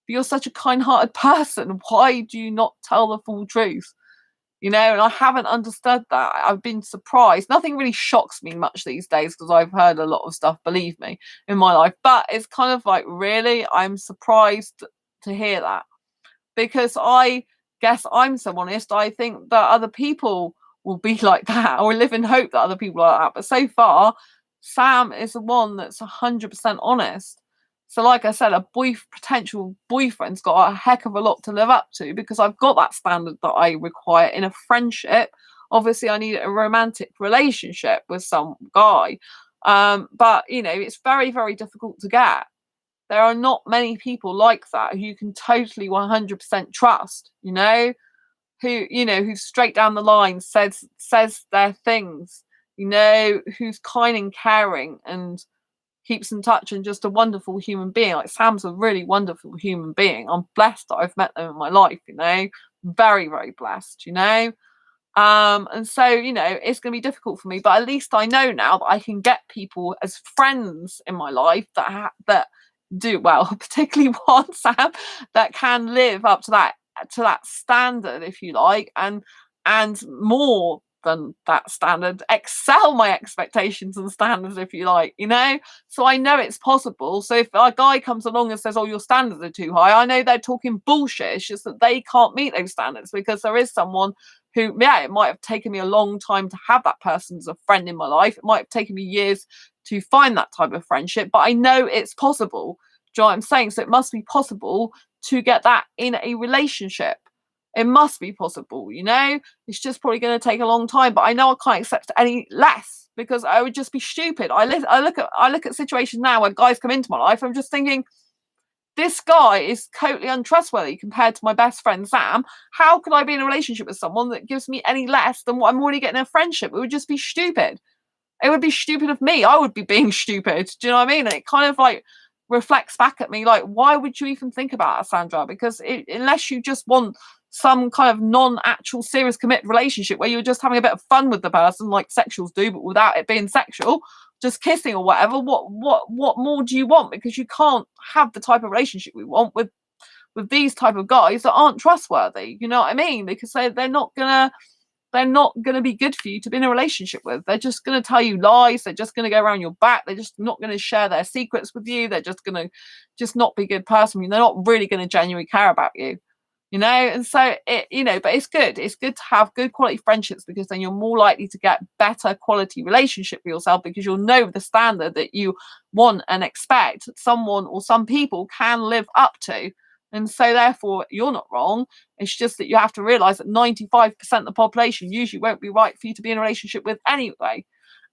You're such a kind-hearted person, why do you not tell the full truth? And I haven't understood that. I've been surprised. Nothing really shocks me much these days, because I've heard a lot of stuff, believe me, in my life. But it's kind of like, really? I'm surprised to hear that, because I guess I'm so honest. I think that other people will be like that, or live in hope that other people are like that. But so far, Sam is the one that's 100% honest. So like I said, a potential boyfriend's got a heck of a lot to live up to, because I've got that standard that I require in a friendship. Obviously, I need a romantic relationship with some guy. But, it's very, very difficult to get. there are not many people like that who you can totally 100% trust, you know, who's straight down the line, says their things, you know, who's kind and caring and keeps in touch, and just a wonderful human being. Like Sam's a really wonderful human being. I'm blessed that I've met them in my life, you know, very, very blessed, you know. And so, you know, it's going to be difficult for me, but at least I know now that I can get people as friends in my life that do well, particularly one, Sam, that can live up to that standard, if you like, and more than that standard, excel my expectations and standards, if you like, you know. So I know it's possible. So if a guy comes along and says, oh, your standards are too high, I know they're talking bullshit. It's just that they can't meet those standards, because there is someone who, yeah, it might have taken me a long time to have that person as a friend in my life. It might have taken me years to find that type of friendship, but I know it's possible. Do you know what I'm saying? So it must be possible to get that in a relationship. It must be possible, you know. It's just probably going to take a long time, but I know I can't accept any less, because I would just be stupid. I look at situations now where guys come into my life, I'm just thinking, this guy is totally untrustworthy compared to my best friend Sam. How could I be in a relationship with someone that gives me any less than what I'm already getting in a friendship? It would just be stupid. It would be stupid of me. I would be being stupid. Do you know what I mean? And it kind of like reflects back at me, like, why would you even think about that, Sandra? Because unless you just want some kind of non-actual serious committed relationship where you're just having a bit of fun with the person, like sexuals do, but without it being sexual, just kissing or whatever, what more do you want? Because you can't have the type of relationship we want with these type of guys that aren't trustworthy. You know what I mean? Because they're not gonna be good for you to be in a relationship with. They're just gonna tell you lies. They're just gonna go around your back. They're just not gonna share their secrets with you. They're just gonna not be a good person. They're not really gonna genuinely care about you, you know. And so but it's good to have good quality friendships, because then you're more likely to get better quality relationship for yourself, because you'll know the standard that you want and expect someone or some people can live up to. And so therefore you're not wrong. It's just that you have to realize that 95% of the population usually won't be right for you to be in a relationship with anyway.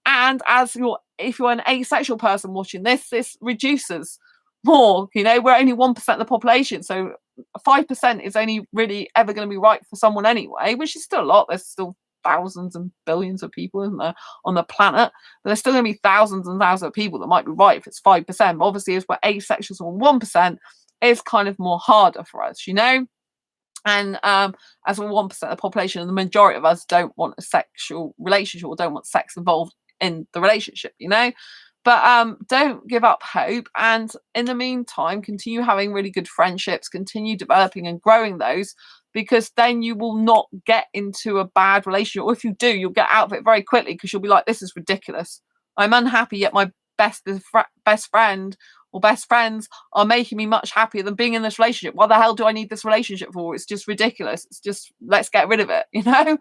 And if you're an asexual person watching this reduces more. You know, we're only 1% of the population, so 5% is only really ever going to be right for someone anyway, which is still a lot. There's still thousands and billions of people, isn't there, on the planet? But there's still going to be thousands and thousands of people that might be right if it's 5%. But obviously, if we're asexuals on 1%, it's kind of more harder for us, you know. And as we're 1% of the population, and the majority of us don't want a sexual relationship or don't want sex involved in the relationship, you know. But don't give up hope, and in the meantime continue having really good friendships, continue developing and growing those, because then you will not get into a bad relationship, or if you do, you'll get out of it very quickly, because you'll be like, this is ridiculous. I'm unhappy, yet my best friend or best friends are making me much happier than being in this relationship. What the hell do I need this relationship for? It's just ridiculous. It's just, let's get rid of it, you know.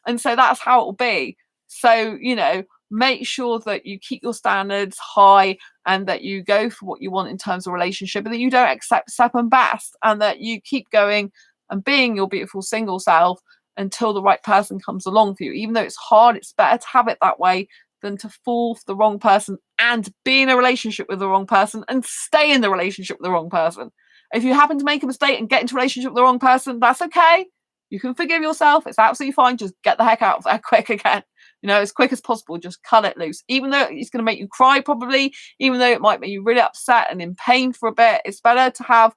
And so that's how it will be. So, you know, make sure that you keep your standards high, and that you go for what you want in terms of relationship, and that you don't accept second best, and that you keep going and being your beautiful single self until the right person comes along for you. Even though it's hard, it's better to have it that way than to fall for the wrong person and be in a relationship with the wrong person and stay in the relationship with the wrong person. If you happen to make a mistake and get into a relationship with the wrong person, that's okay. You can forgive yourself. It's absolutely fine. Just get the heck out of there quick again. You know, as quick as possible. Just cut it loose. Even though it's going to make you cry probably, even though it might make you really upset and in pain for a bit, it's better to have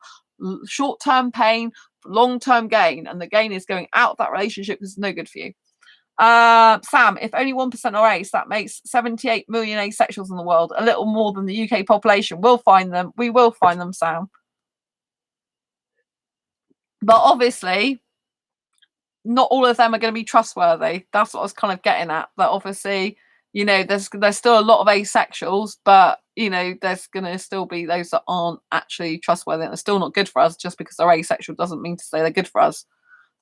short-term pain for long-term gain. And the gain is going out of that relationship because it's no good for you. Sam, if only 1% are ace, that makes 78 million asexuals in the world, a little more than the UK population. We'll find them. We will find them, Sam. But obviously, not all of them are going to be trustworthy. That's what I was kind of getting at. That obviously, you know, there's still a lot of asexuals, but you know, there's going to still be those that aren't actually trustworthy, and they're still not good for us. Just because they're asexual doesn't mean to say they're good for us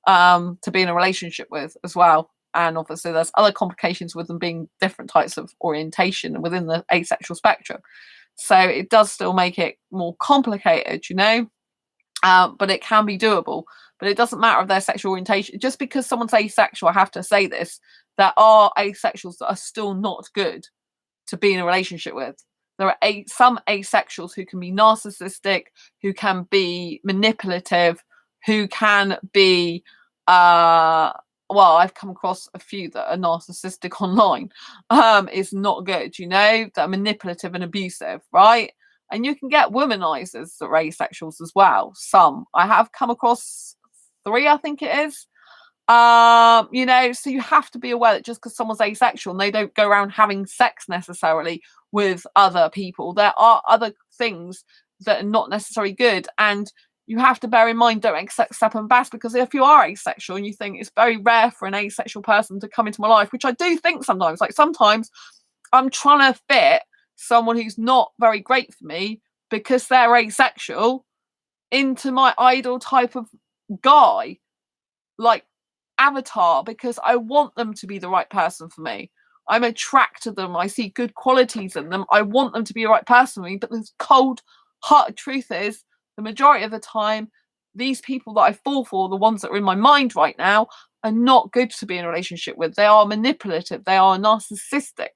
to be in a relationship with as well. And obviously there's other complications with them being different types of orientation within the asexual spectrum. So it does still make it more complicated, you know, but it can be doable. But it doesn't matter if their sexual orientation. Just because someone's asexual, I have to say this, there are asexuals that are still not good to be in a relationship with. There are some asexuals who can be narcissistic, who can be manipulative, who can be well, I've come across a few that are narcissistic online. It's not good, that are manipulative and abusive, right? And you can get womanizers that are asexuals as well. Some I have come across 3, I think it is. So you have to be aware that just because someone's asexual and they don't go around having sex necessarily with other people, there are other things that are not necessarily good. And you have to bear in mind, don't accept step and bash, because if you are asexual and you think it's very rare for an asexual person to come into my life, which I do think sometimes, like sometimes I'm trying to fit someone who's not very great for me because they're asexual into my ideal type of guy, like avatar, because I want them to be the right person for me. I'm attracted to them. I see good qualities in them. I want them to be the right person for me. But the cold, hard truth is, the majority of the time, these people that I fall for, the ones that are in my mind right now, are not good to be in a relationship with. They are manipulative. They are narcissistic.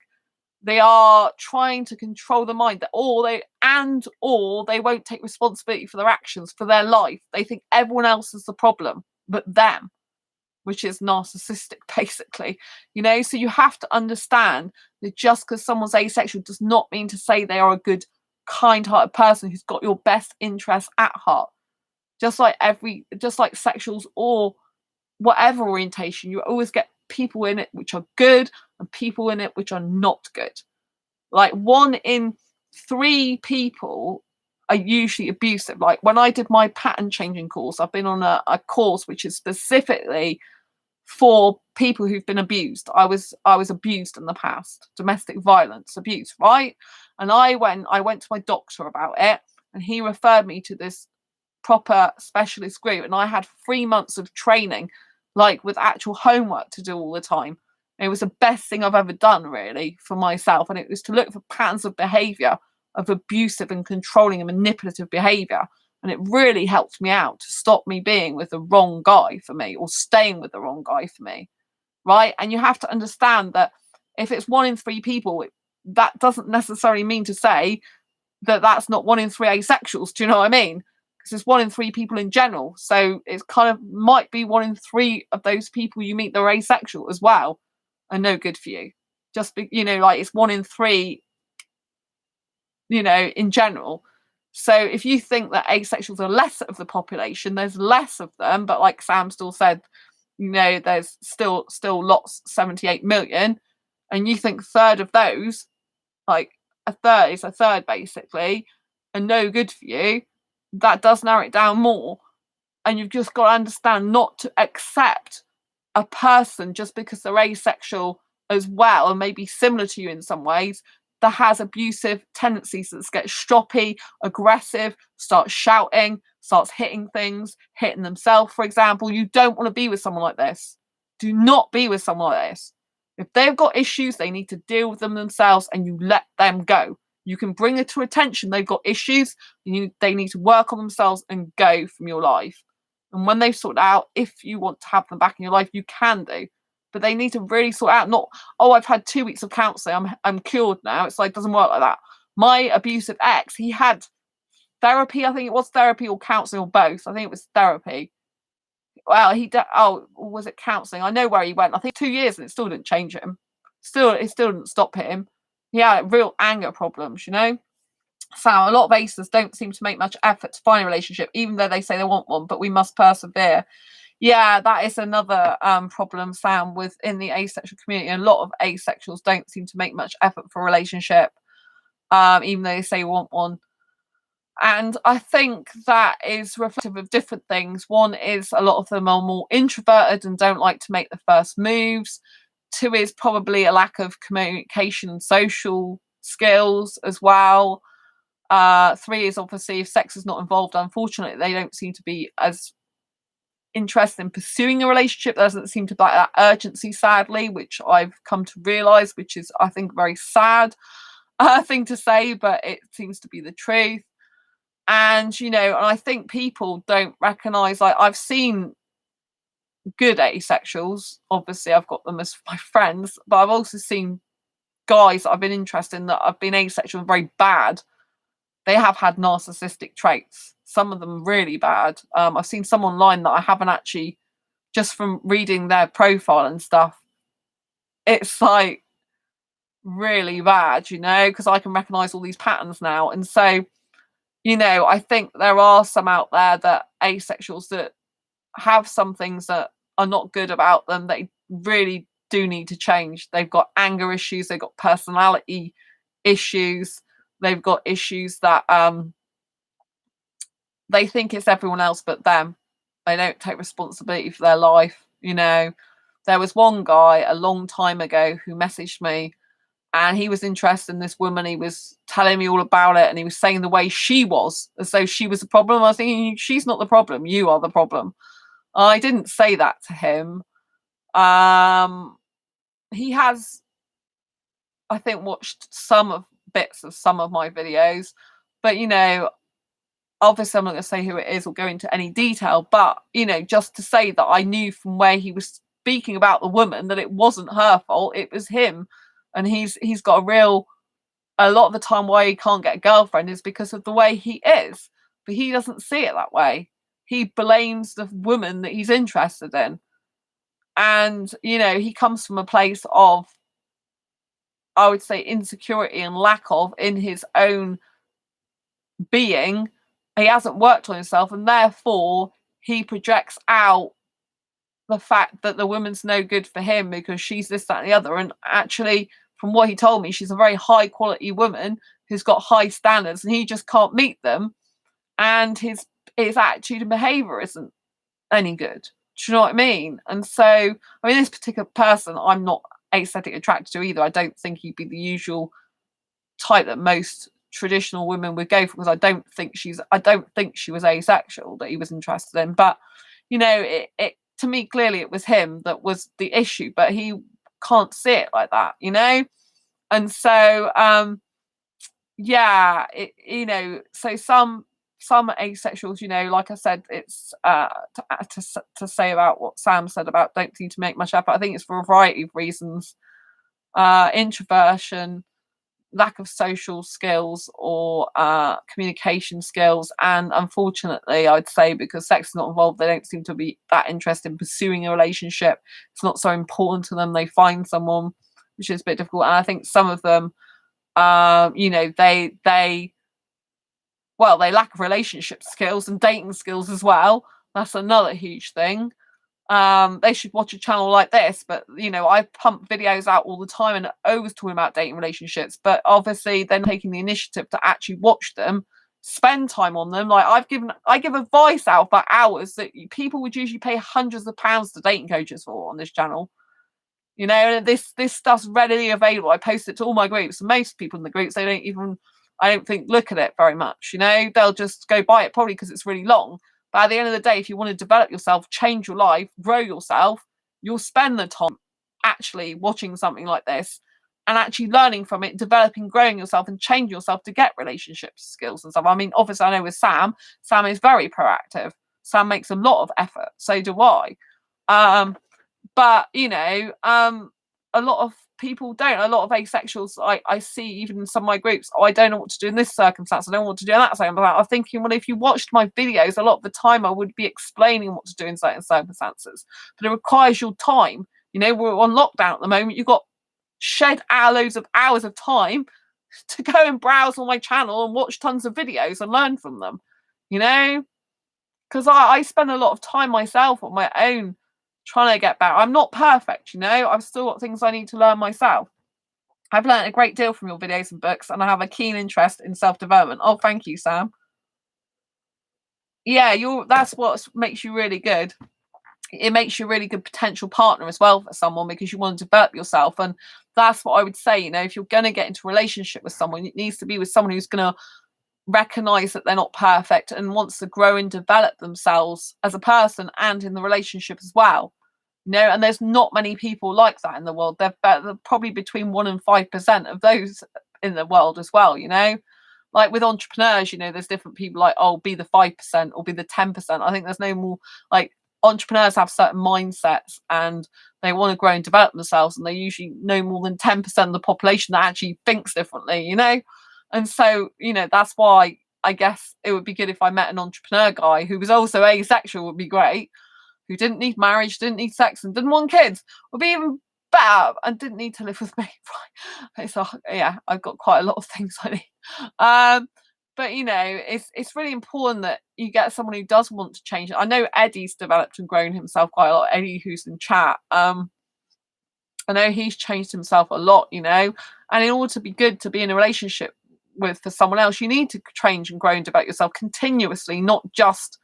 They are trying to control the mind. Or they won't take responsibility for their actions, for their life. They think everyone else is the problem, but them, which is narcissistic, basically. So you have to understand that just because someone's asexual does not mean to say they are a good, kind-hearted person who's got your best interests at heart. Just like sexuals or whatever orientation, you always get people in it which are good and people in it which are not good. Like 1 in 3 people are usually abusive. Like when I did my pattern changing course, I've been on a course which is specifically for people who've been abused. I was abused in the past, domestic violence abuse, right? And I went to my doctor about it, and he referred me to this proper specialist group, and I had 3 months of training, like with actual homework to do all the time. It was the best thing I've ever done, really, for myself, and it was to look for patterns of behavior, of abusive and controlling and manipulative behavior. And it really helped me out to stop me being with the wrong guy for me, or staying with the wrong guy for me, right? And you have to understand that if it's 1 in 3 people, that doesn't necessarily mean to say that that's not 1 in 3 asexuals. Do you know what I mean? Because it's 1 in 3 people in general. So it's kind of might be 1 in 3 of those people you meet that are asexual as well are no good for you. Just like it's 1 in 3, in general. So if you think that asexuals are less of the population, there's less of them. But like Sam still said, there's still lots, 78 million. And you think a third of those, like a third basically, are no good for you, that does narrow it down more. And you've just got to understand not to accept a person just because they're asexual as well, and maybe similar to you in some ways, that has abusive tendencies, that gets stroppy, aggressive, starts shouting, starts hitting things, hitting themselves, for example. You don't want to be with someone like this. Do not be with someone like this. If they've got issues, they need to deal with them themselves, and you let them go. You can bring it to attention. They've got issues. They need to work on themselves and go from your life. And when they've sorted out, if you want to have them back in your life, you can do. But they need to really sort out, not, I've had 2 weeks of counselling, I'm cured now. It's like, it doesn't work like that. My abusive ex, he had therapy. I think it was therapy or counselling or both. I think it was therapy. Well, was it counselling? I know where he went. I think 2 years, and it still didn't change him. It still didn't stop him. He had real anger problems, So a lot of aces don't seem to make much effort to find a relationship, even though they say they want one, but we must persevere. Yeah, that is another problem, Sam, within the asexual community. A lot of asexuals don't seem to make much effort for a relationship, even though they say they want one. And I think that is reflective of different things. One is a lot of them are more introverted and don't like to make the first moves. 2 is probably a lack of communication and social skills as well. 3 is obviously if sex is not involved, unfortunately, they don't seem to be as interested in pursuing a relationship. There doesn't seem to be that urgency, sadly, which I've come to realise, which is, I think, very sad thing to say, but it seems to be the truth. And, and I think people don't recognise, like, I've seen good asexuals, obviously I've got them as my friends, but I've also seen guys that I've been interested in that have been asexual and very bad, they have had narcissistic traits. Some of them really bad. I've seen some online that I haven't actually, just from reading their profile and stuff, it's like really bad, because I can recognize all these patterns now. And so, I think there are some out there that asexuals that have some things that are not good about them. They really do need to change. They've got anger issues, they've got personality issues, they've got issues that they think it's everyone else but them. They don't take responsibility for their life. There was one guy a long time ago who messaged me, and he was interested in this woman. He was telling me all about it, and he was saying the way she was, as though she was the problem. I was thinking, she's not the problem, you are the problem. I didn't say that to him. He has, I think, watched bits of some of my videos, but obviously I'm not going to say who it is or go into any detail, but just to say that I knew from where he was speaking about the woman that it wasn't her fault, it was him. And he's got a lot of the time why he can't get a girlfriend is because of the way he is, but he doesn't see it that way. He blames the woman that he's interested in, and he comes from a place of, I would say, insecurity and lack of in his own being. He hasn't worked on himself, and therefore he projects out the fact that the woman's no good for him because she's this, that, and the other. And actually, from what he told me, she's a very high quality woman who's got high standards, and he just can't meet them. And his attitude and behavior isn't any good. Do you know what I mean? And so, I mean, this particular person, I'm not aesthetically attracted to either. I don't think he'd be the usual type that most traditional women would go for, because I don't think she was asexual that he was interested in. But it to me, clearly it was him that was the issue, but he can't see it like that, and so so some asexuals, like I said, it's to say about what Sam said about don't need to make much effort. I think it's for a variety of reasons: introversion, lack of social skills, or communication skills. And unfortunately, I'd say because sex is not involved, they don't seem to be that interested in pursuing a relationship. It's not so important to them. They find someone, which is a bit difficult. And I think some of them, they lack relationship skills and dating skills as well. That's another huge thing. They should watch a channel like this, but I pump videos out all the time and always talking about dating relationships, but obviously then taking the initiative to actually watch them, spend time on them. Like I give advice out for hours that people would usually pay hundreds of pounds to dating coaches for on this channel. And this stuff's readily available. I post it to all my groups. Most people in the groups, they don't even, I don't think, look at it very much. They'll just go buy it probably because it's really long. But at the end of the day, if you want to develop yourself, change your life, grow yourself, you'll spend the time actually watching something like this and actually learning from it, developing, growing yourself and change yourself to get relationship skills and stuff. I mean, obviously, I know with Sam is very proactive. Sam makes a lot of effort. So do I. But, a lot of people don't. A lot of asexuals I see even in some of my groups, I don't know what to do in this circumstance. I don't know what to do in that circumstance. I'm thinking, well, if you watched my videos, a lot of the time I would be explaining what to do in certain circumstances. But it requires your time. We're on lockdown at the moment. You've got shed loads of hours of time to go and browse on my channel and watch tons of videos and learn from them. Because I spend a lot of time myself on my own trying to get better. I'm not perfect, I've still got things I need to learn myself. I've learned a great deal from your videos and books, and I have a keen interest in self-development. Oh, thank you, Sam. Yeah, that's what makes you really good. It makes you a really good potential partner as well for someone, because you want to develop yourself. And that's what I would say, if you're going to get into a relationship with someone, it needs to be with someone who's going to recognize that they're not perfect and wants to grow and develop themselves as a person and in the relationship as well. And there's not many people like that in the world. They're probably between 1% and 5% of those in the world as well. Like with entrepreneurs, there's different people like, oh, be the 5% or be the 10%. I think there's no more like entrepreneurs have certain mindsets and they want to grow and develop themselves, and they usually know more than 10% of the population that actually thinks differently, you know? And so, you know, that's why I guess it would be good if I met an entrepreneur guy who was also asexual, would be great, who didn't need marriage, didn't need sex, and didn't want kids, would be even better, and didn't need to live with me. So yeah, I've got quite a lot of things I need. But you know, it's really important that you get someone who does want to change. I know Eddie's developed and grown himself quite a lot. Eddie, who's in chat, I know he's changed himself a lot, you know, and in order to be good to be in a relationship with for someone else, you need to change and grow and develop yourself continuously, not just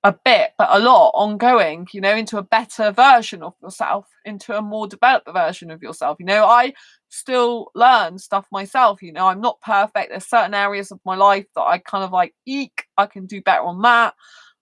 a bit, but a lot, ongoing, you know, into a better version of yourself, into a more developed version of yourself. You know, I still learn stuff myself, you know, I'm not perfect. There's certain areas of my life that I kind of like, eek, I can do better on that.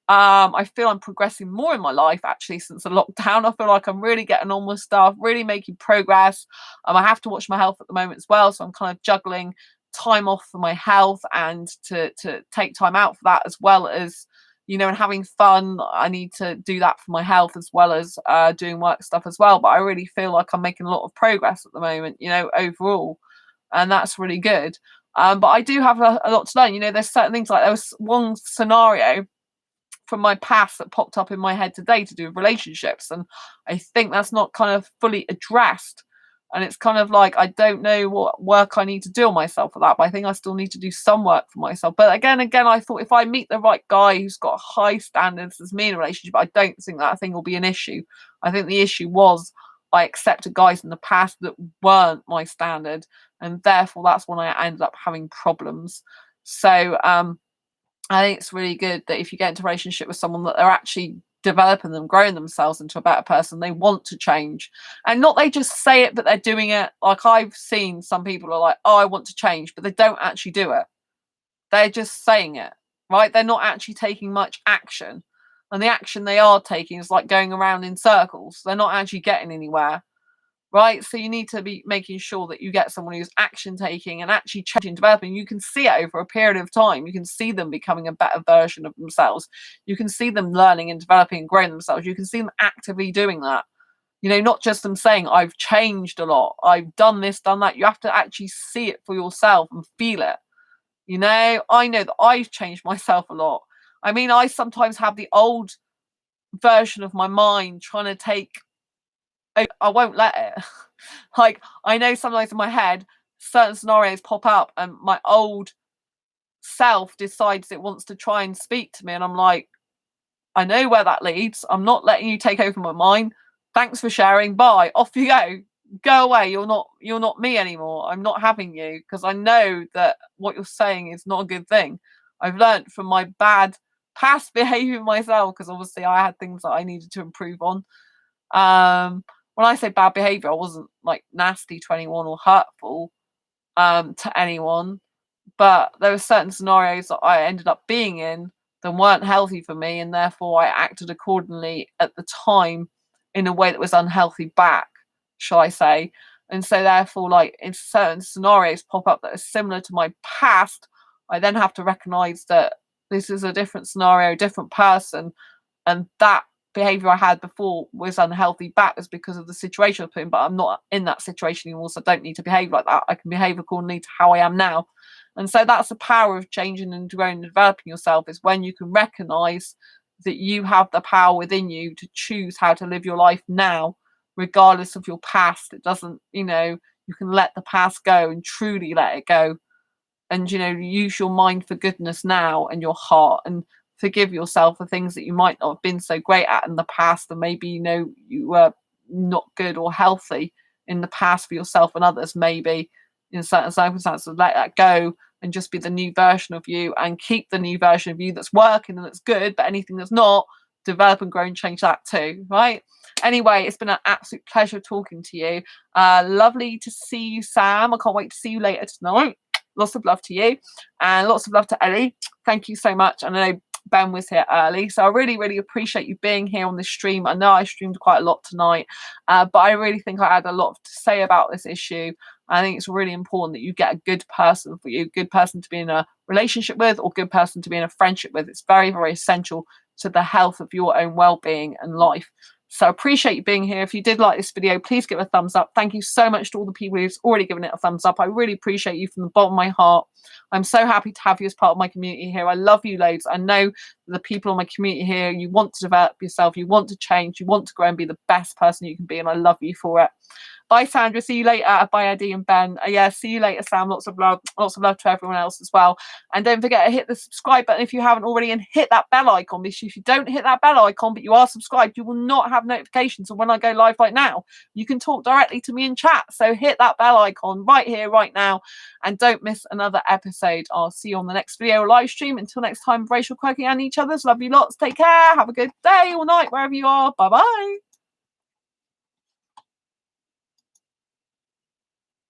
I feel I'm progressing more in my life actually since the lockdown. I feel like I'm really getting on with stuff, really making progress. I have to watch my health at the moment as well, so I'm kind of juggling time off for my health and to take time out for that, as well as, you know, and having fun. I need to do that for my health as well as doing work stuff as well. But I really feel like I'm making a lot of progress at the moment, you know, overall, and that's really good. But I do have a lot to learn. You know, there's certain things, like there was one scenario from my past that popped up in my head today to do with relationships, and I think that's not kind of fully addressed, and it's kind of like I don't know what work I need to do on myself for that, but I think I still need to do some work for myself. But again, I thought if I meet the right guy who's got high standards as me in a relationship, I don't think that thing will be an issue. I think the issue was I accepted guys in the past that weren't my standard, and therefore that's when I ended up having problems. So I think it's really good that if you get into a relationship with someone, that they're actually developing them, growing themselves into a better person. They want to change, and not they just say it, but they're doing it. Like I've seen some people are like, oh, I want to change, but they don't actually do it. They're just saying it, right? They're not actually taking much action. And the action they are taking is like going around in circles. They're not actually getting anywhere. Right, so you need to be making sure that you get someone who's action taking and actually changing, developing. You can see it over a period of time. You can see them becoming a better version of themselves. You can see them learning and developing and growing themselves. You can see them actively doing that, you know, not just them saying I've changed a lot, I've done this, done that. You have to actually see it for yourself and feel it. You know, I know that I've changed myself a lot. I mean, I sometimes have the old version of my mind trying to take, I won't let it. Like, I know sometimes in my head, certain scenarios pop up and my old self decides it wants to try and speak to me. And I'm like, I know where that leads. I'm not letting you take over my mind. Thanks for sharing. Bye. Off you go. Go away. You're not me anymore. I'm not having you, because I know that what you're saying is not a good thing. I've learned from my bad past behavior myself, because obviously I had things that I needed to improve on. When I say bad behavior, I wasn't like nasty to anyone or hurtful to anyone, but there were certain scenarios that I ended up being in that weren't healthy for me, and therefore I acted accordingly at the time in a way that was unhealthy back, shall I say. And so therefore, like, in certain scenarios pop up that are similar to my past, I then have to recognize that this is a different scenario, different person, and that behavior I had before was unhealthy back was because of the situation I was put in, but I'm not in that situation anymore, so I don't need to behave like that. I can behave accordingly to how I am now. And so that's the power of changing and growing and developing yourself, is when you can recognize that you have the power within you to choose how to live your life now, regardless of your past. It doesn't, you know, you can let the past go and truly let it go, and, you know, use your mind for goodness now and your heart, and forgive yourself for things that you might not have been so great at in the past, and maybe, you know, you were not good or healthy in the past for yourself and others, maybe in certain circumstances. Let that go and just be the new version of you, and keep the new version of you that's working and that's good, but anything that's not, develop and grow and change that too, right? Anyway, it's been an absolute pleasure talking to you. Lovely to see you, Sam. I can't wait to see you later tonight. Lots of love to you, and lots of love to Ellie. Thank you so much. And I know Ben was here early, so I really, really appreciate you being here on this stream. I know I streamed quite a lot tonight, but I really think I had a lot to say about this issue. I think it's really important that you get a good person for you, good person to be in a relationship with, or good person to be in a friendship with. It's very, very essential to the health of your own well-being and life. So appreciate you being here. If you did like this video, please give it a thumbs up. Thank you so much to all the people who've already given it a thumbs up. I really appreciate you from the bottom of my heart. I'm so happy to have you as part of my community here. I love you loads. I know the people in my community here, you want to develop yourself, you want to change, you want to grow and be the best person you can be, and I love you for it. Bye, Sandra. See you later. Bye, Eddie and Ben. Yeah, see you later, Sam. Lots of love to everyone else as well. And don't forget to hit the subscribe button if you haven't already, and hit that bell icon, because if you don't hit that bell icon but you are subscribed, you will not have notifications of when I go live. Like now, you can talk directly to me in chat, so hit that bell icon right here, right now, and don't miss another episode. I'll see you on the next video or live stream. Until next time, racial quirking and each other's. Love you lots. Take care. Have a good day or night wherever you are. Bye bye.